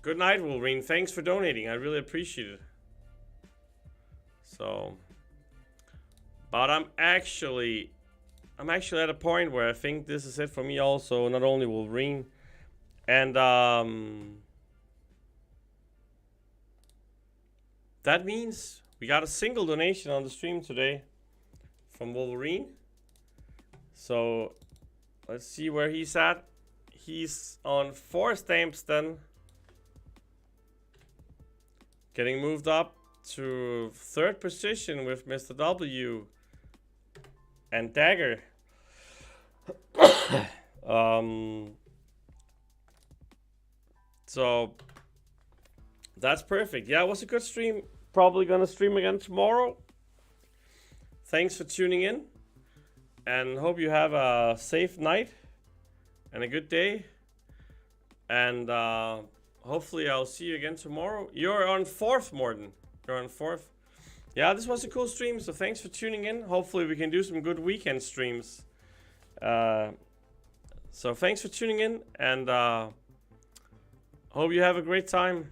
good night, Wolverine. Thanks for donating. I really appreciate it. So, but I'm actually at a point where I think this is it for me also, not only Wolverine. And that means we got a single donation on the stream today from Wolverine. So let's see where he's at. He's on 4 stamps then. Getting moved up to 3rd position with Mr. W and Dagger. So that's perfect. Yeah, it was a good stream. Probably gonna stream again tomorrow. Thanks for tuning in, and hope you have a safe night and a good day. And hopefully I'll see you again tomorrow. You're on 4th, Morten. You're on 4th. Yeah, this was a cool stream, so thanks for tuning in. Hopefully we can do some good weekend streams. So thanks for tuning in, and hope you have a great time.